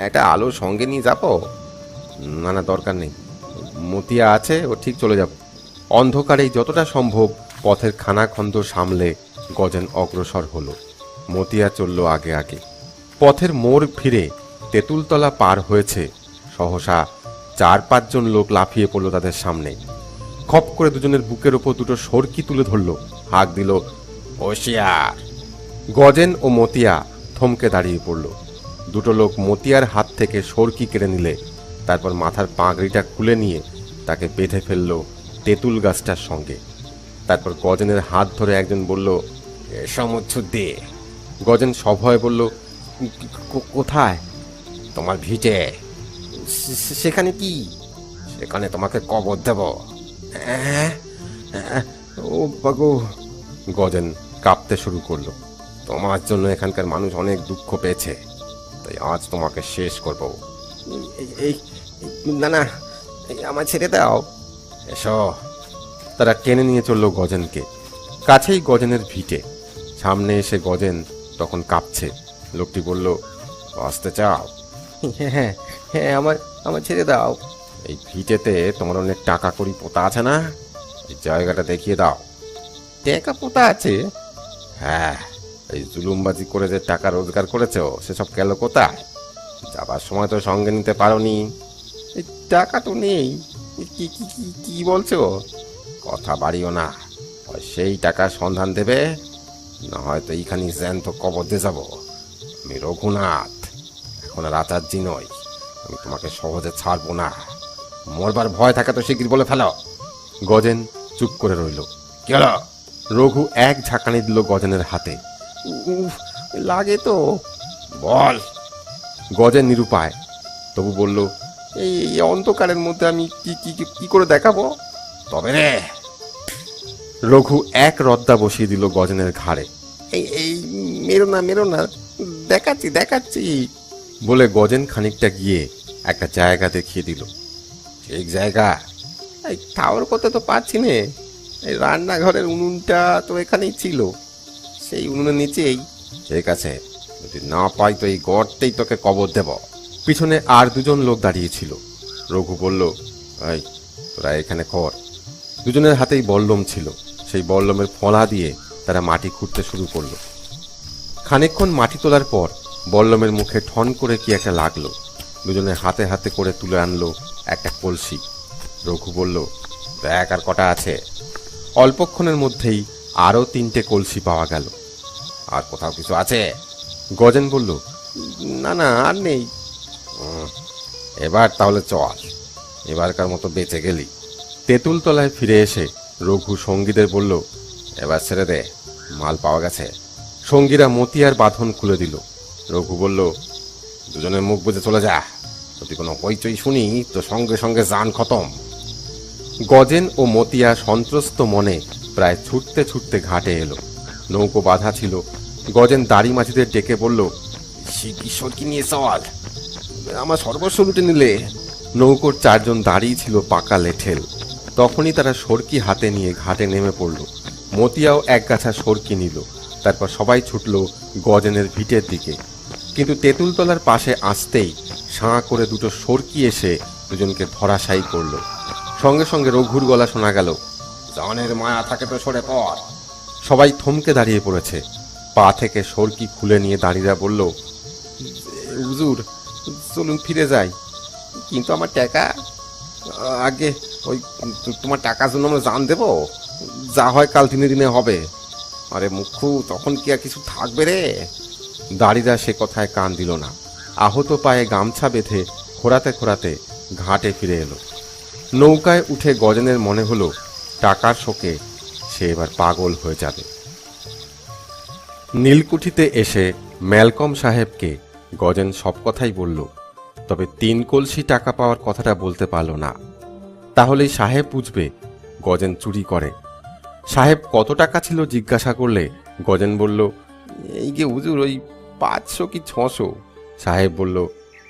S3: একটা আলো সঙ্গে নিয়ে যাব? না না, দরকার নেই, মতিয়া আছে, ও ঠিক চলে যাব। অন্ধকারেই যতটা সম্ভব পথের খানাখন্দ সামলে গজেন অগ্রসর হলো। মতিয়া চলল আগে আগে। পথের মোড় ফিরে তেঁতুলতলা পার হয়েছে, সহসা 4-5 জন লোক লাফিয়ে পড়ল তাদের সামনে। খপ করে দুজনের বুকের ওপর দুটো সরকি তুলে ধরল, হাঁক দিল, হোশিয়ার। গজেন ও মতিয়া থমকে দাঁড়িয়ে পড়ল। দুটো লোক মতিয়ার হাত থেকে সরকি কেড়ে নিলে, তারপর মাথার পাগড়িটা খুলে নিয়ে তাকে বেঁধে ফেলল তেঁতুল গাছটার সঙ্গে। তারপর গজেনের হাত ধরে একজন বলল, সমুচ্ছু দে। গজেন সভয়ে বলল, কোথায়? তোমার ভিটে। সেখানে কি? সেখানে তোমাকে কবর দেব। ও বাগো। গজেন কাঁপতে শুরু করলো। তোমার জন্য এখানকার মানুষ অনেক দুঃখ পেয়েছে, তাই আজ তোমাকে শেষ করব। এই না না, আমার ছেড়ে দাও। এসো। তারা টেনে নিয়ে চলল গজেনকে। কাছেই গজেনের ভিটে। সামনে এসে গজেন তখন কাঁপছে। লোকটি বলল, বাঁচতে চাও? হ্যাঁ হ্যাঁ, আমার ছেড়ে দাও। এই ভিটেতে তোমার অনেক টাকা কড়ি পোতা আছে না? এই জায়গাটা দেখিয়ে দাও। টাকা পোতা আছে? হ্যাঁ, এই জুলুমবাজি করে যে টাকা রোজগার করেছ সেসব গেল কোথায়? যাবার সময় তো সঙ্গে নিতে পারোনি। এই টাকা তো নেই। কি কি কি বলছো? কথা বাড়িও না, সেই টাকার সন্ধান দেবে, না হয়তো এইখানে জ্যান্ত কবর দিয়ে যাব। আমি রঘুনাথ, এখন আর আচার্যি নই। আমি তোমাকে সহজে ছাড়বো না। মরবার ভয় থাকে তো শিগগির বলে ফেলো। গজেন চুপ করে রইল। কি হলো? রঘু এক ঝাঁকানি দিল গজেনের হাতে। লাগে তো। বল। গজেন নিরুপায়, তবু বলল, এই অন্ধকারের মধ্যে আমি কি করে দেখাবো? তবে রে। রঘু এক রদ্দা বসিয়ে দিল গজেনের ঘাড়ে। এই মেরো না, দেখাচ্ছি বলে গজেন খানিকটা গিয়ে একটা জায়গা দেখিয়ে দিল। ঠিক জায়গা? এই খাওয়ার কথা তো পাচ্ছি নে। এই রান্নাঘরের উনুনটা তো এখানেই ছিল, সেই উনুনের নিচেই। ঠিক আছে, যদি না পাই তো এই গর্তেই তোকে কবর দেব। পিছনে আর 2 জন লোক দাঁড়িয়েছিল। রঘু বলল, এই তোরা এখানে কর। দুজনের হাতেই বল্লম ছিল। সেই বল্লমের ফলা দিয়ে তারা মাটি খুঁড়তে শুরু করলো। খানিকক্ষণ মাটি তোলার পর বল্লমের মুখে ঠন করে কি একটা লাগলো। দুজনে হাতে হাতে করে তুলে আনলো একটা কলসি। রঘু বলল, দেখ আর কটা আছে। অল্পক্ষণের মধ্যেই আরও 3টে কলসি পাওয়া গেল। আর কোথাও কিছু আছে? গজেন বলল, না না, আর নেই। এবার তাহলে চল, এবারকার মতো বেঁচে গেলি। তেঁতুলতলায় ফিরে এসে রঘু সঙ্গীদের বলল, এবার ছেড়ে দে, মাল পাওয়া গেছে। সঙ্গীরা মতিয়ার বাঁধন খুলে দিল। রঘু বলল, দুজনের মুখ বুজে চলে যা, যদি কোনো হইচই শুনি তো সঙ্গে সঙ্গে জান খতম। গজেন ও মতিয়া সন্ত্রস্ত মনে প্রায় ছুটতে ছুটতে ঘাটে এলো। নৌকো বাঁধা ছিল। গজেন দাড়ি মাঝিদের ডেকে বলল, সরকি নিয়ে চল, আমার সর্বস্ব লুটে নিলে। নৌকোর 4 জন দাঁড়িয়ে ছিল পাকা লেঠেল। তখনই তারা সরকি হাতে নিয়ে ঘাটে নেমে পড়ল। মতিয়াও এক গাছা সরকি নিল। তারপর সবাই ছুটল গজেনের ভিটের দিকে। কিন্তু তেঁতুলতলার পাশে আসতেই সাঁ করে 2টো সরকি এসে দুজনকে ধরাশায়ী করল। সঙ্গে সঙ্গে রঘুর গলা শোনা গেল, জানের মায়া থাকে তো সরে পড়। সবাই থমকে দাঁড়িয়ে পড়েছে। পা থেকে সরকি খুলে নিয়ে দাঁড়িয়ে বলল, হুজুর, চলুন ফিরে যাই। কিন্তু আমার টাকা? আগে ওই তোমার টাকার জন্য আমরা জান দেব, যা হয় কাল দিনে হবে। আরে মুখ্যু, তখন কি আর কিছু থাকবে রে? দাড়িদা সে কথায় কান দিল না। আহত পায়ে গামছা বেঁধে খোঁড়াতে খোঁড়াতে ঘাটে ফিরে এলো। নৌকায় উঠে গজেনের মনে হলো টাকার শোকে সে এবার পাগল হয়ে যাবে। নীলকুঠিতে এসে ম্যালকম সাহেবকে গজেন সব কথাই বলল, তবে 3 কলসি টাকা পাওয়ার কথাটা বলতে পারল না। তাহলেই সাহেব বুঝবে গজেন চুরি করে। সাহেব কত টাকা ছিল জিজ্ঞাসা করলে গজেন বলল, এই যে হুজুর ওই 500 কি 600। সাহেব বলল,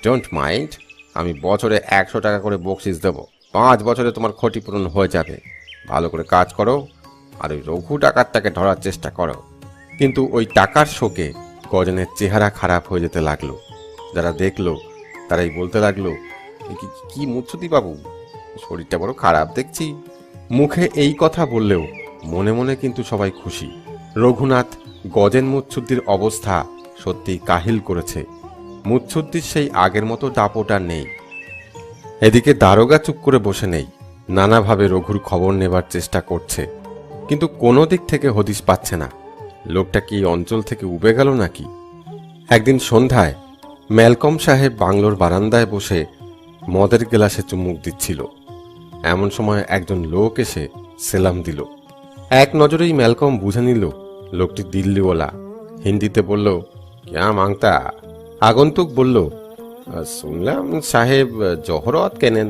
S3: ডোন্ট মাইন্ড, আমি বছরে 100 টাকা করে বকশিস দেব। 5 বছরে তোমার ক্ষতিপূরণ হয়ে যাবে। ভালো করে কাজ করো আর ওই রঘু ডাকাতটাকে ধরার চেষ্টা করো। কিন্তু ওই টাকার শোকে গজেনের চেহারা খারাপ হয়ে যেতে লাগলো। যারা দেখলো তারাই বলতে লাগলো, কি মুচ্ছুতি বাবু, শরীরটা বড় খারাপ দেখছি। মুখে এই কথা বললেও মনে মনে কিন্তু সবাই খুশি। রঘুনাথ গজেন মুচ্ছুদ্দির অবস্থা সত্যিই কাহিল করেছে। মুচ্ছুদ্দির সেই আগের মতো দাপট আর নেই। এদিকে দারোগা চুপ করে বসে নেই, নানাভাবে রঘুর খবর নেবার চেষ্টা করছে, কিন্তু কোনো দিক থেকে হদিশ পাচ্ছে না। লোকটা কি অঞ্চল থেকে উবে গেল নাকি? একদিন সন্ধ্যায় ম্যালকম সাহেব বাংলোর বারান্দায় বসে মদের গ্লাসে চুমুক দিচ্ছিল। এমন সময় একজন লোক এসে সেলাম দিল। এক নজরেই ম্যালকম বুঝে নিল লোকটি দিল্লিওয়ালা। হিন্দিতে বলল, ক্যা মাংতা? আগন্তুক বলল, শুনলাম সাহেব জহরত কেনেন,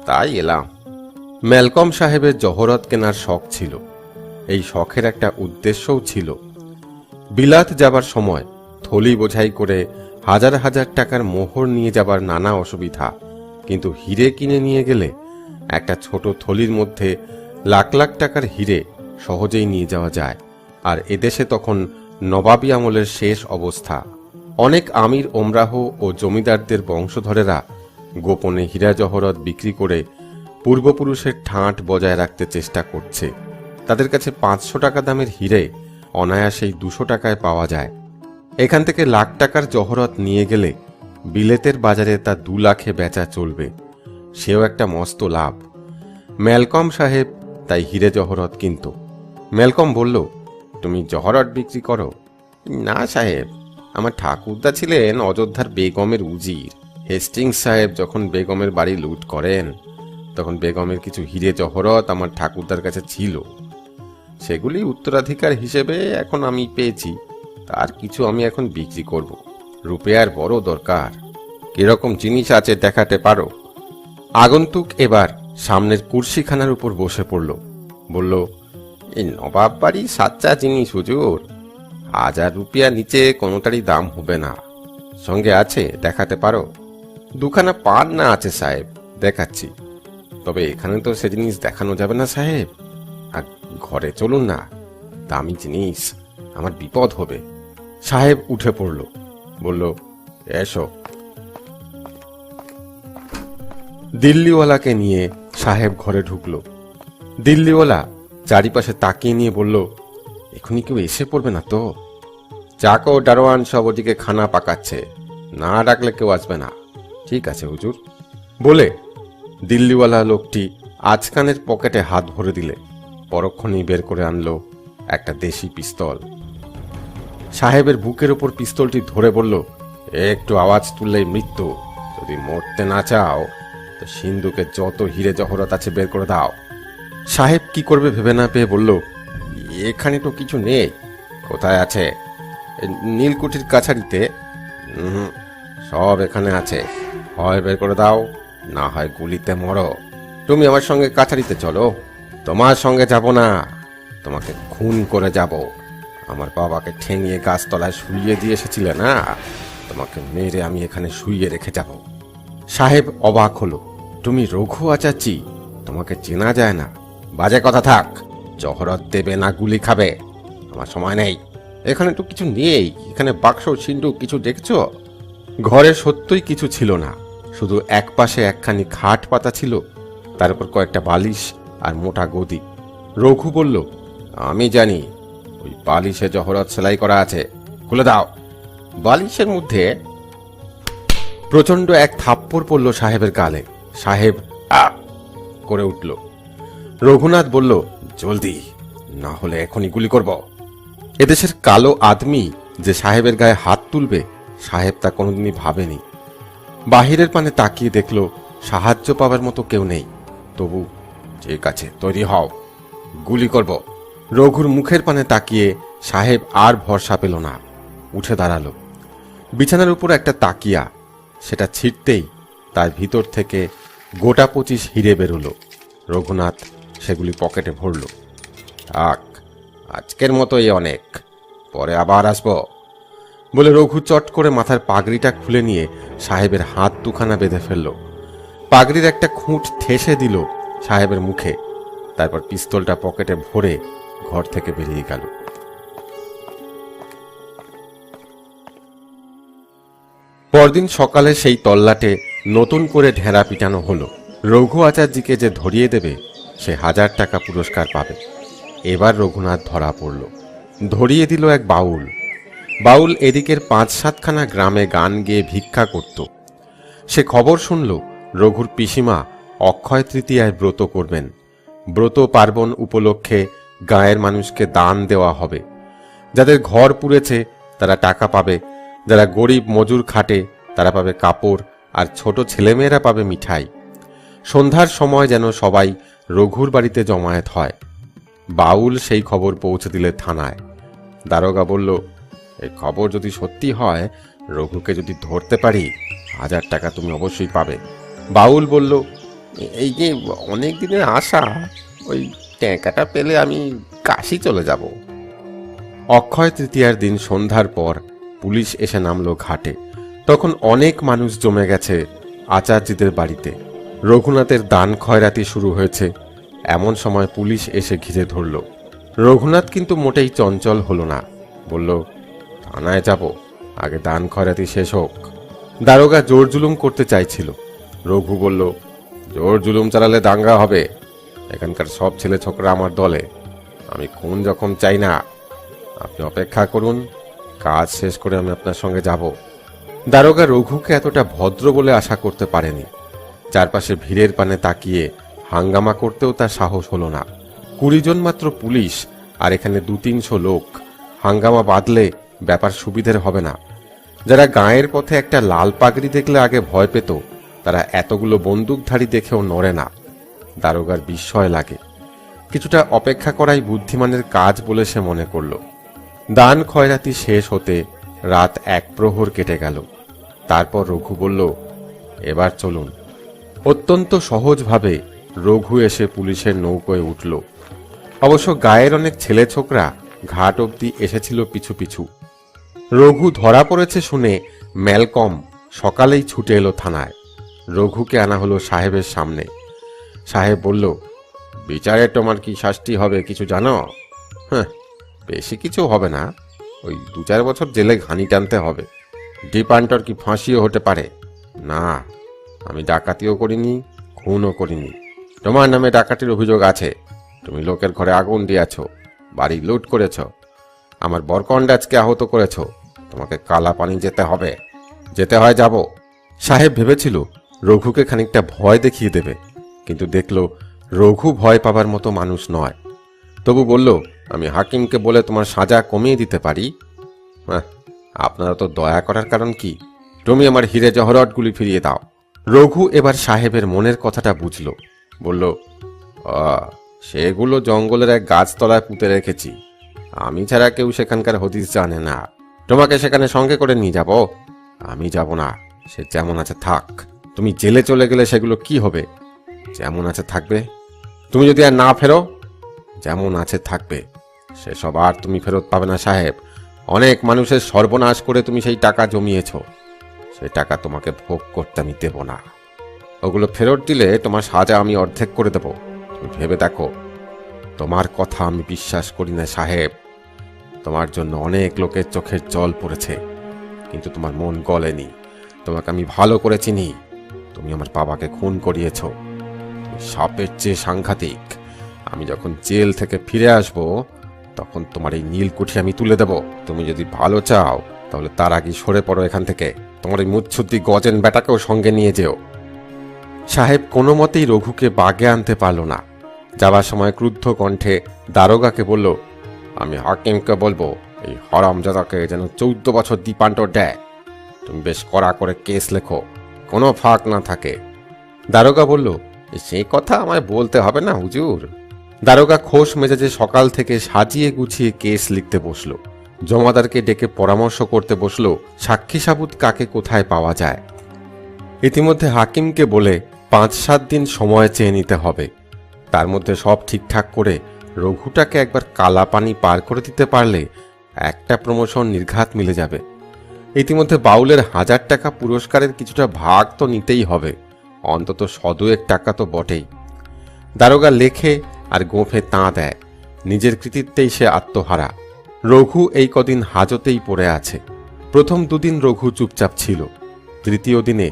S3: তাই এলাম। ম্যালকম সাহেবের জহরত কেনার শখ ছিল। এই শখের একটা উদ্দেশ্যও ছিল। বিলাত যাবার সময় থলি বোঝাই করে হাজার হাজার টাকার মোহর নিয়ে যাবার নানা অসুবিধা, কিন্তু হিরে কিনে নিয়ে গেলে একটা ছোট থলির মধ্যে লাখ লাখ টাকার হিরে সহজেই নিয়ে যাওয়া যায়। আর এদেশে তখন নবাবী আমলের শেষ অবস্থা। অনেক আমির ওমরাহ ও জমিদারদের বংশধরেরা গোপনে হীরা জহরত বিক্রি করে পূর্বপুরুষের ঠাঁট বজায় রাখতে চেষ্টা করছে। তাদের কাছে 500 টাকা দামের হিরে অনায়াসেই 200 টাকায় পাওয়া যায়। এখান থেকে লাখ টাকার জহরত নিয়ে গেলে বিলেতের বাজারে তা 2 লাখে বেচা চলবে। সেও একটা মস্ত লাভ। ম্যালকম সাহেব তাই হিরে জহরত কিনত। ম্যালকম বলল, তুমি জহরত বিক্রি করো? না সাহেব, আমার ঠাকুরদা ছিলেন অযোধ্যার বেগমের উজির। হেস্টিংস সাহেব যখন বেগমের বাড়ি লুট করেন তখন বেগমের কিছু হিরে জহরত আমার ঠাকুরদার কাছে ছিল। সেগুলি উত্তরাধিকার হিসেবে এখন আমি পেয়েছি। তার কিছু আমি এখন বিক্রি করব। রুপিয়ার বড় দরকার। কিরকম জিনিস আছে দেখাতে পারো? আগন্তুক এবার সামনের কুর্সিখানার উপর বসে পড়ল। বলল, এই নবাব বাড়ি সাচ্চা জিনিস হুজুর। 1000 রুপিয়া নিচে কোনোটারই দাম হবে না। সঙ্গে আছে, দেখাতে পারো? 2খানা পান না আছে সাহেব, দেখাচ্ছি। তবে এখানে তো সে জিনিস দেখানো যাবে না সাহেব। আর ঘরে চলুন না, দামি জিনিস, আমার বিপদ হবে। সাহেব উঠে পড়ল, বলল, এসো। দিল্লিওয়ালাকে নিয়ে সাহেব ঘরে ঢুকল। দিল্লিওয়ালা চারিপাশে তাকিয়ে নিয়ে বলল, এখনই কেউ এসে পড়বে না তো? চাকর দারোয়ান সব ওদিকে খানা পাকাচ্ছে, না ডাকলে কেউ আসবে না। ঠিক আছে হুজুর। বলে দিল্লিওয়ালা লোকটি আজকানের পকেটে হাত ভরে দিলে পরক্ষণেই বের করে আনলো একটা দেশি পিস্তল। সাহেবের বুকের ওপর পিস্তলটি ধরে বলল, একটু আওয়াজ তুললেই মৃত্যু। যদি মরতে না চাও তো সিন্ধুকে যত হিরে জহরত আছে বের করে দাও। সাহেব কি করবে ভেবে না পেয়ে বলল, এখানে তো কিছু নেই। কোথায় আছে? নীলকুঠির কাছারিতে। সব এখানে আছে, হয় বের করে দাও, না হয় গুলিতে মরো। তুমি আমার সঙ্গে কাছারিতে চলো। তোমার সঙ্গে যাব না, তোমাকে খুন করে যাব। আমার বাবাকে ঠেঙিয়ে গাছতলায় শুইয়ে দিয়ে এসেছিলে না, তোমাকে মেরে আমি এখানে শুইয়ে রেখে যাব। সাহেব অবাক হলো, তুমি রঘু আচাচ্ছি, তোমাকে চেনা যায় না। বাজে কথা থাক, জহরত দেবে না গুলি খাবে? আমার সময় নেই। এখানে তো কিছু নেই। এখানে বাক্স সিন্ধুক কিছু দেখছো? ঘরে সত্যই কিছু ছিল না, শুধু এক পাশে একখানি খাট পাতা ছিল, তার উপর কয়েকটা বালিশ আর মোটা গদি। রঘু বলল, আমি জানি, ওই বালিশে জহরত সেলাই করা আছে, খুলে দাও। বালিশের মধ্যে প্রচন্ড এক থাপ্পড় পড়ল সাহেবের গালে। সাহেব আ করে উঠল। রঘুনাথ বলল, জলদি, না হলে এখনই গুলি করব। এদেশের কালো আদমি যে সাহেবের গায়ে হাত তুলবে, সাহেব তা কোনোদিনই ভাবেনি। বাহিরের পানে তাকিয়ে দেখল সাহায্য পাবার মতো কেউ নেই। তবু, ঠিক আছে, তৈরি হও, গুলি করব। রঘুর মুখের পানে তাকিয়ে সাহেব আর ভরসা পেল না, উঠে দাঁড়ালো। বিছানার উপর একটা তাকিয়া, সেটা ছিঁড়তেই তার ভিতর থেকে গোটা 25 হিরে বেরোলো। রঘুনাথ সেগুলি পকেটে ভরল। থাক, আজকের মতোই অনেক, পরে আবার আসবো বলে রঘু চট করে মাথার পাগড়িটা খুলে নিয়ে সাহেবের হাত দুখানা বেঁধে ফেলল। পাগড়ির একটা খুঁট ঠেসে দিল সাহেবের মুখে, তারপর পিস্তলটা পকেটে ভরে ঘর থেকে বেরিয়ে গেল। পরদিন সকালে সেই তল্লাটে নতুন করে ঢেঁড়া পিটানো হলো। রঘু আচার্যকে যে ধরিয়ে দেবে সে 1000 টাকা পুরস্কার পাবে। এবার রঘুনাথ ধরা পড়ল। ধরিয়ে দিল এক বাউল। বাউল এদিকের 5-7খানা গ্রামে গান গেয়ে ভিক্ষা করত। সে খবর শুনল রঘুর পিসিমা অক্ষয় তৃতীয়ায় ব্রত করবেন। ব্রত পার্বণ উপলক্ষে গাঁয়ের মানুষকে দান দেওয়া হবে। যাদের ঘর পুড়েছে তারা টাকা পাবে, যারা গরিব মজুর খাটে তারা পাবে কাপড়, আর ছোট ছেলেমেয়েরা পাবে মিঠাই। সন্ধ্যার সময় যেন সবাই রঘুর বাড়িতে জমায়েত হয়। বাউল সেই খবর পৌঁছে দিলে থানায়। দারোগা বলল, এই খবর যদি সত্যি হয়, রঘুকে যদি ধরতে পারি 1000 টাকা তুমি অবশ্যই পাবে। বাউল বলল, এই যে অনেক দিনের আশা, ওই ট্যাঁকাটা পেলে আমি কাশি চলে যাব। অক্ষয় তৃতীয়ার দিন সন্ধ্যার পর পুলিশ এসে নামলো ঘাটে। তখন অনেক মানুষ জমে গেছে আচার্যদের বাড়িতে। রঘুনাথের দান খয়রাতি শুরু হয়েছে। এমন সময় পুলিশ এসে ঘিরে ধরল। রঘুনাথ কিন্তু মোটেই চঞ্চল হলো না। বলল, থানায় যাব, আগে দান খয়রাতি শেষ হোক। দারোগা জোর জুলুম করতে চাইছিল। রঘু বলল, জোর জুলুম চালালে দাঙ্গা হবে। এখানকার সব ছেলে ছোকরা আমার দলে। আমি খুন যখন চাই না। আপনি অপেক্ষা করুন, কাজ শেষ করে আমি আপনার সঙ্গে যাব। দারোগা রঘুকে এতটা ভদ্র বলে আশা করতে পারেনি। চারপাশে ভিড়ের পানে তাকিয়ে হাঙ্গামা করতেও তার সাহস হলো না। 20 জন মাত্র পুলিশ, আর এখানে 200-300 লোক। হাঙ্গামা বাঁধলে ব্যাপার সুবিধের হবে না। যারা গায়ের পথে একটা লাল পাগড়ি দেখলে আগে ভয় পেত, তারা এতগুলো বন্দুকধারী দেখেও নড়ে না। দারোগার বিস্ময় লাগে। কিছুটা অপেক্ষা করাই বুদ্ধিমানের কাজ বলে সে মনে করল। দান খয়রাতি শেষ হতে রাত 1 প্রহর কেটে গেল। তারপর রঘু বলল, এবার চলুন। অত্যন্ত সহজভাবে রঘু এসে পুলিশের নৌকোয় উঠল। অবশ্য গায়ের অনেক ছেলে ছোকরা ঘাট অবধি এসেছিল পিছু পিছু। রঘু ধরা পড়েছে শুনে ম্যালকম সকালেই ছুটে এলো থানায়। রঘুকে আনা হলো সাহেবের সামনে। সাহেব বলল, বিচারে তোমার কি শাস্তি হবে কিছু জানো? হ্যাঁ, বেশি কিছু হবে না, ওই 2-4 বছর জেলে ঘানি টানতে হবে। ডিপান্টর কি ফাঁসিও হতে পারে? না, আমি ডাকাতিও করিনি, খুনও করিনি। তোমার নামে ডাকাতির অভিযোগ আছে। তুমি লোকের ঘরে আগুন দিয়েছ, বাড়ি লুট করেছ, আমার বরকন্ডাজকে আহত করেছ। তোমাকে কালা পানি যেতে হবে। যেতে হয় যাব। সাহেব ভেবেছিল রঘুকে খানিকটা ভয় দেখিয়ে দেবে, কিন্তু দেখল রঘু ভয় পাবার মতো মানুষ নয়। তবু বলল, আমি হাকিমকে বলে তোমার সাজা কমিয়ে দিতে পারি। হ্যাঁ, আপনারা তো দয়া করার কারণ কি? তুমি আমার হিরে জহরতগুলি ফিরিয়ে দাও। রঘু এবার সাহেবের মনের কথাটা বুঝল। বলল, সেগুলো জঙ্গলের এক গাছতলায় পুঁতে রেখেছি। আমি ছাড়া কেউ সেখানকার হদিস জানে না। তোমাকে সেখানে সঙ্গে করে নিয়ে যাব? আমি যাব না। সে যেমন আছে থাক। তুমি জেলে চলে গেলে সেগুলো কি হবে? যেমন আছে থাকবে। তুমি যদি আর না ফেরো, যেমন আছে থাকবে। সেসব আর তুমি ফেরত পাবে না সাহেব। অনেক মানুষের সর্বনাশ করে তুমি সেই টাকা জমিয়েছ। সেই টাকা তোমাকে ভোগ করতে আমি দেব না। ওগুলো ফেরত দিলে তোমার সাজা আমি অর্ধেক করে দেব। তুমি ভেবে দেখো। তোমার কথা আমি বিশ্বাস করি না সাহেব। তোমার জন্য অনেক লোকের চোখের জল পড়েছে, কিন্তু তোমার মন গলেনি। তোমাকে আমি ভালো করে চিনি। তুমি আমার বাবাকে খুন করিয়েছ। সাপের চেয়ে সাংঘাতিক। আমি যখন জেল থেকে ফিরে আসব, তখন তোমার এই নীলকুঠি আমি তুলে দেব। তুমি যদি ভালো চাও, তাহলে তার আগে সরে পড়ো এখান থেকে। তোমার এই মুচ্ছুদ্দি গজেন বেটাকেও সঙ্গে নিয়ে যেও। সাহেব কোনো মতেই রঘুকে বাগে আনতে পারল না। যাবার সময় ক্রুদ্ধ কণ্ঠে দারোগাকে বলল, আমি হাকিমকে বলবো এই হরামজাদাকে যেন 14 বছর দীপান্তর দেয়। তুমি বেশ কড়া করে কেস লেখো, কোনো ফাঁক না থাকে। দারোগা বলল, সেই কথা আমায় বলতে হবে না হুজুর। দারোগা খোশ মেজাজে সকাল থেকে সাজিয়ে গুছিয়ে কেস লিখতে বসল। জমাদারকে ডেকে পরামর্শ করতে বসল সাক্ষী সাবুত কাকে কোথায় পাওয়া যায়। ইতিমধ্যে হাকিমকে বলে 5-7 দিন সময় চেয়ে নিতে হবে। তার মধ্যে সব ঠিকঠাক করে রঘুটাকে একবার কালা পানি পার করে দিতে পারলে একটা প্রমোশন নির্ঘাত মিলে যাবে। ইতিমধ্যে বাউলের 1000 টাকা পুরস্কারের কিছুটা ভাগ তো নিতেই হবে, অন্তত 100 টাকা তো বটেই। দারোগা লেখে আর গোঁফে তাঁ দেয়, নিজের কৃতিত্বেই সে আত্মহারা। রঘু এই কদিন হাজতেই পড়ে আছে। প্রথম 2 দিন রঘু চুপচাপ ছিল। তৃতীয় দিনে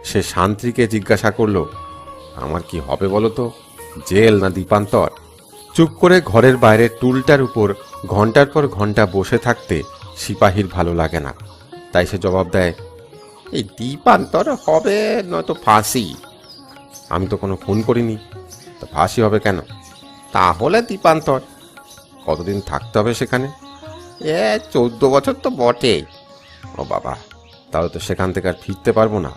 S3: সে শান্ত্রীকে জিজ্ঞাসা করল, আমার কি হবে বলো তো, জেল না দ্বীপান্তর? চুপ করে ঘরের বাইরে টুলটার উপর ঘন্টার পর ঘন্টা বসে থাকতে সিপাহীর ভালো লাগে না। তাই সে জবাব দেয়, এই দ্বীপান্তর হবে নয়তো ফাঁসি। আমি তো কোনো খুন করিনি, তা ফাঁসি হবে কেন? তাহলে দ্বীপান্তর। কতদিন থাকতে হবে সেখানে? 14 বছর তো বটেই। ও বাবা, তাহলে তো সেখান থেকে আর ফিরতে পারবো না।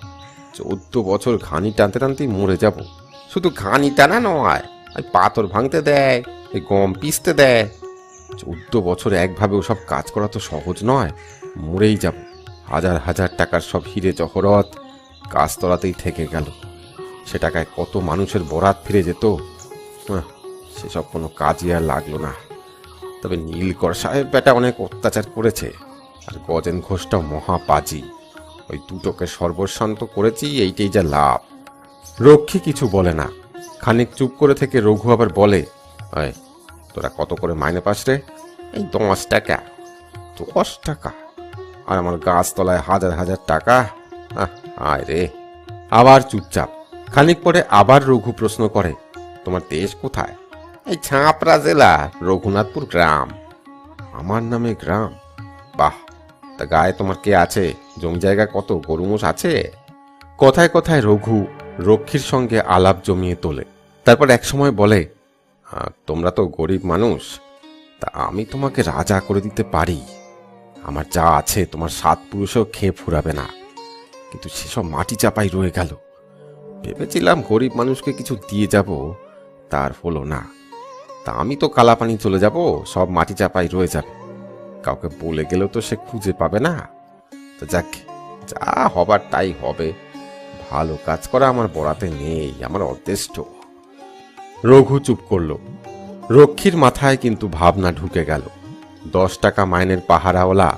S3: 14 বছর ঘানি টানতে টানতেই মরে যাব। শুধু ঘানি টানা নয়, ওই পাথর ভাঙতে দেয়, ওই গম পিসতে দেয়। 14 বছর একভাবে ওসব কাজ করা তো সহজ নয়। মরেই যাব। হাজার হাজার টাকার সব হিরে জহরত গাছতলাতেই থেকে গেল। সে টাকায় কত মানুষের বরাত ফিরে যেত। সেসব কোনো কাজই আর লাগলো না। তবে নীলকর সাহেব বেটা অনেক অত্যাচার করেছে, আর গজেন ঘোষটা মহাপাজি। ওই দুটোকে সর্বশান্ত করেছি, এইটাই যা লাভ। রক্ষী কিছু বলে না। খানিক চুপ করে থেকে রঘু আবার বলে, তোরা কত করে মাইনে পাস রে? এই 10 টাকা। 10 টাকা? আর আমার গাছতলায় হাজার হাজার টাকা। আয় রে। আবার চুপচাপ। খানিক পরে আবার রঘু প্রশ্ন করে, তোমার দেশ কোথায়? এই ছাপড়া জেলা, রঘুনাথপুর গ্রাম। আমার নামে গ্রাম? বাহ, তা গায়ে তোমার কে আছে? জমি জায়গা কত? গরু মোষ আছে? কথায় কথায় রঘু রক্ষীর সঙ্গে আলাপ জমিয়ে তোলে। তারপর এক সময় বলে, তোমরা তো গরিব মানুষ, তা আমি তোমাকে রাজা করে দিতে পারি। আমার যা আছে তোমার 7 পুরুষেও খেয়ে ফুরাবে না। কিন্তু সেসব মাটি চাপাই রয়ে গেল। ভেবেছিলাম গরিব মানুষকে কিছু দিয়ে যাব, তার হলো না। তা আমি তো কালাপানি চলে যাব, সব মাটি চাপাই রয়ে যাবে। কাউকে বলে গেলেও তো সে খুঁজে পাবে না। তো যাক, যা হবার তাই হবে। ভালো কাজ করা আমার বরাতে নেই, আমার অদৃষ্ট। রঘু চুপ করল। রক্ষীর মাথায় কিন্তু ভাবনা ঢুকে গেল। 10 টাকা মাইনের পাহারাওয়ালা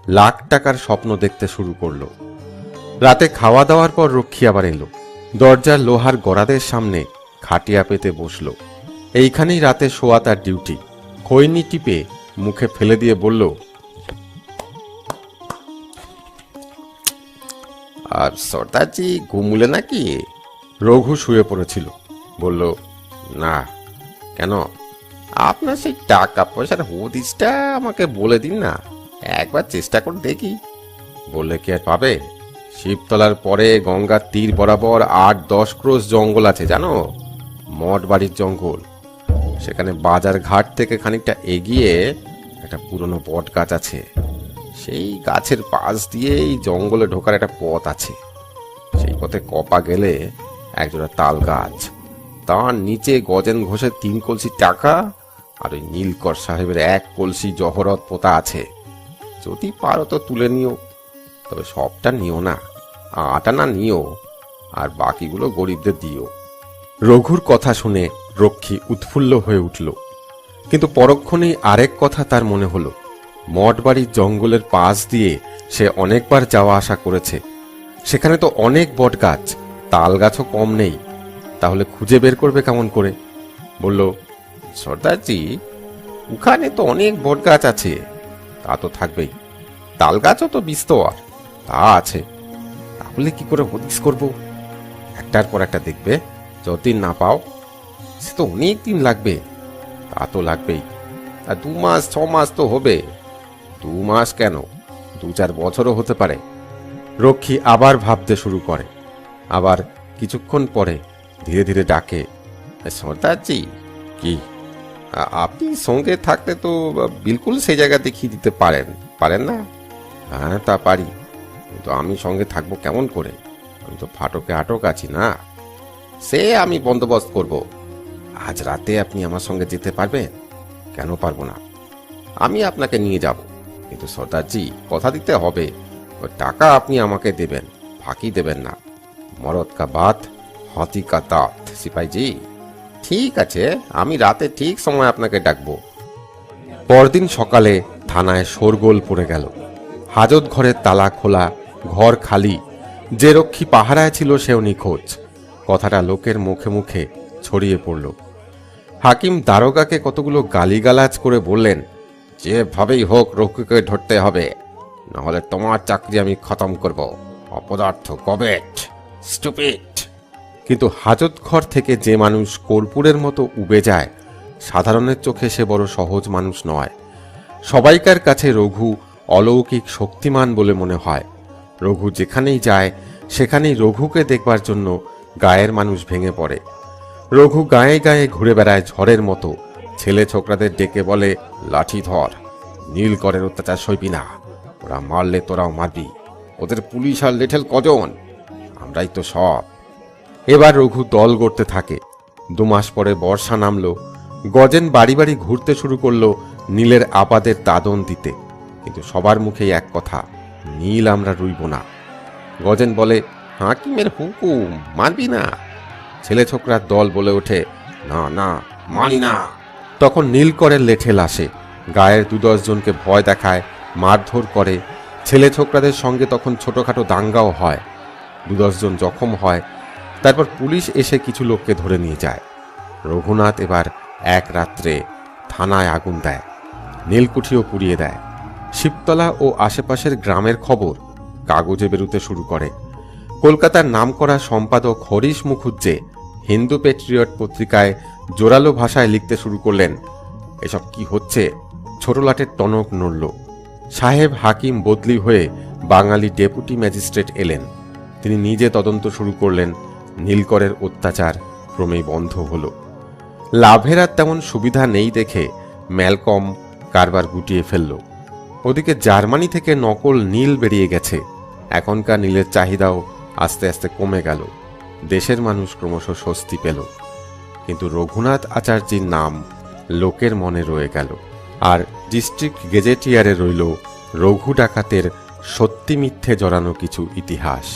S3: লাখ টাকার স্বপ্ন দেখতে শুরু করলো। রাতে খাওয়া দাওয়ার পর রক্ষী আবার এলো। দরজার লোহার গড়াদের সামনে খাটিয়া পেতে বসল। এইখানেই রাতে শোয়া তার ডিউটি। খৈনি টিপে মুখে ফেলে দিয়ে বলল, আর সর্দারজি ঘুমুলে নাকি? রঘু শুয়ে পড়েছিল। বলল, না। কেন? আপনার সেই টাকা পয়সার হদিসটা আমাকে বলে দিন না, একবার চেষ্টা করে দেখি। বললে কি আর পাবে? শিবতলার পরে গঙ্গার তীর বরাবর 8-10 ক্রোশ জঙ্গল আছে, জানো? মঠ বাড়ির জঙ্গল। সেখানে বাজার ঘাট থেকে খানিকটা এগিয়ে একটা পুরনো বট গাছ আছে। সেই গাছের পাশ দিয়ে এই জঙ্গলে ঢোকার একটা পথ আছে। সেই পথে কপা গেলে একজোড়া তাল গাছ, তার নিচে গজেন ঘোষের 3 কলসি টাকা আর ওই নীলকর সাহেবের 1 কলসি জহরত পোতা আছে। যদি পারো তো তুলে নিও, তবে সবটা নিও না, 8 আনা নিও, আর বাকিগুলো গরিবদের দিও। রঘুর কথা শুনে রক্ষী উৎফুল্ল হয়ে উঠল। কিন্তু পরক্ষণেই আরেক কথা তার মনে হলো। মঠবাড়ির জঙ্গলের পাশ দিয়ে সে অনেকবার যাওয়া আসা করেছে। সেখানে তো অনেক বট গাছ, তাল গাছও কম নেই। তাহলে খুঁজে বের করবে কেমন করে? বলল, সর্দারজি, ওখানে তো অনেক বট গাছ আছে। তা তো থাকবেই। তাল গাছও তো বিস্তর, তা আছে। তাহলে কি করে হদিস করব? একটার পর একটা দেখবে, যতদিন না পাও। সে তো অনেক দিন লাগবে। তা তো লাগবেই। আর 2 মাস 6 মাস তো হবে। 2 মাস কেন, 2-4 বছরও হতে পারে। রক্ষী আবার ভাবতে শুরু করে। আবার কিছুক্ষণ পরে ধীরে ধীরে ডাকে, সর্দারজি। কি? আপনি সঙ্গে থাকলে তো বিলকুল সেই জায়গা দেখিয়ে দিতে পারেন না? হ্যাঁ, তা পারি, কিন্তু আমি সঙ্গে থাকবো কেমন করে? আমি তো ফাটকে আটক আছি না। সে আমি বন্দোবস্ত করব। আজ রাতে আপনি আমার সঙ্গে যেতে পারবেন? কেন পারবো না? আমি আপনাকে নিয়ে যাব, কিন্তু সর্দারজি কথা দিতে হবে, ওই টাকা আপনি আমাকে দেবেন, ফাঁকি দেবেন না। মরদ কা বাত হাতি কা দাঁত, সিপাহীজি। ঠিক আছে, আমি রাতে ঠিক সময় আপনাকে ডাকবো। পরদিন সকালে থানায় শোরগোল পড়ে গেল। হাজত ঘরের তালা খোলা, ঘর খালি, যে রক্ষী পাহারায় ছিল সেও নিখোঁজ। কথাটা লোকের মুখে মুখে ছড়িয়ে পড়ল। হাকিম দারোগাকে কতগুলো গালিগালাজ করে বললেন, যেভাবেই হোক রক্ষীকে ধরতে হবে, নাহলে তোমার চাকরি আমি খতম করব। অপদার্থ, গবেট, স্টুপিড। কিন্তু হাজত ঘর থেকে যে মানুষ কর্পূরের মতো উবে যায়, সাধারণের চোখে সে বড় সহজ মানুষ নয়। সবাইকার কাছে রঘু অলৌকিক শক্তিমান বলে মনে হয়। রঘু যেখানেই যায় সেখানেই রঘুকে দেখবার জন্য গায়ের মানুষ ভেঙে পড়ে। রঘু গায়ে গায়ে ঘুরে বেড়ায় ঝড়ের মতো। ছেলে ছোকরাদের ডেকে বলে, লাঠি ধর, নীলকরের অত্যাচার সইবি না, ওরা মারলে তোরাও মারবি। ওদের পুলিশ আর লেঠেল কজন? আমরাই তো সব। এবার রঘু দল গড়তে থাকে। 2 মাস পরে বর্ষা নামলো। গজেন বাড়ি বাড়ি ঘুরতে শুরু করলো নীলের আপাদের দাদন দিতে। কিন্তু সবার মুখেই এক কথা, নীল আমরা রুইব না। গজেন বলে, হাকিমের হুকুম, মানবি না? ছেলে ছোকরার দল বলে ওঠে, না না, মানি না। তখন নীলকরের লেঠেল আসে, গায়ের 2-10 জনকে ভয় দেখায়, মারধর করে। ছেলে ছোকরাদের সঙ্গে তখন ছোটখাটো দাঙ্গাও হয়। 2-10 জন জখম হয়। তারপর পুলিশ এসে কিছু লোককে ধরে নিয়ে যায়। রঘুনাথ এবার এক রাত্রে থানায় আগুন দেয়, নীলকুঠিও পুড়িয়ে দেয়। শিবতলা ও আশেপাশের গ্রামের খবর কাগজে বেরোতে শুরু করে। কলকাতার নামকরা সম্পাদক হরিশ মুখুজ্জে হিন্দু পেট্রিয়ট পত্রিকায় জোরালো ভাষায় লিখতে শুরু করলেন, এসব কি হচ্ছে? ছোটলাটের টনক নড়ল। সাহেব হাকিম বদলি হয়ে বাঙালি ডেপুটি ম্যাজিস্ট্রেট এলেন। তিনি নিজে তদন্ত শুরু করলেন। নীলকরের অত্যাচার ক্রমেই বন্ধ হল। লাভের আর তেমন সুবিধা নেই দেখে ম্যালকম কারবার গুটিয়ে ফেলল। ওদিকে জার্মানি থেকে নকল নীল বেরিয়ে গেছে। এখনকার নীলের চাহিদাও আস্তে আস্তে কমে গেল। দেশের মানুষ ক্রমশ স্বস্তি পেল। কিন্তু রঘুনাথ আচার্যের নাম লোকের মনে রয়ে গেল। আর ডিস্ট্রিক্ট গেজেটিয়ারে রইল রঘু ডাকাতের সত্যি মিথ্যে জড়ানো কিছু ইতিহাস।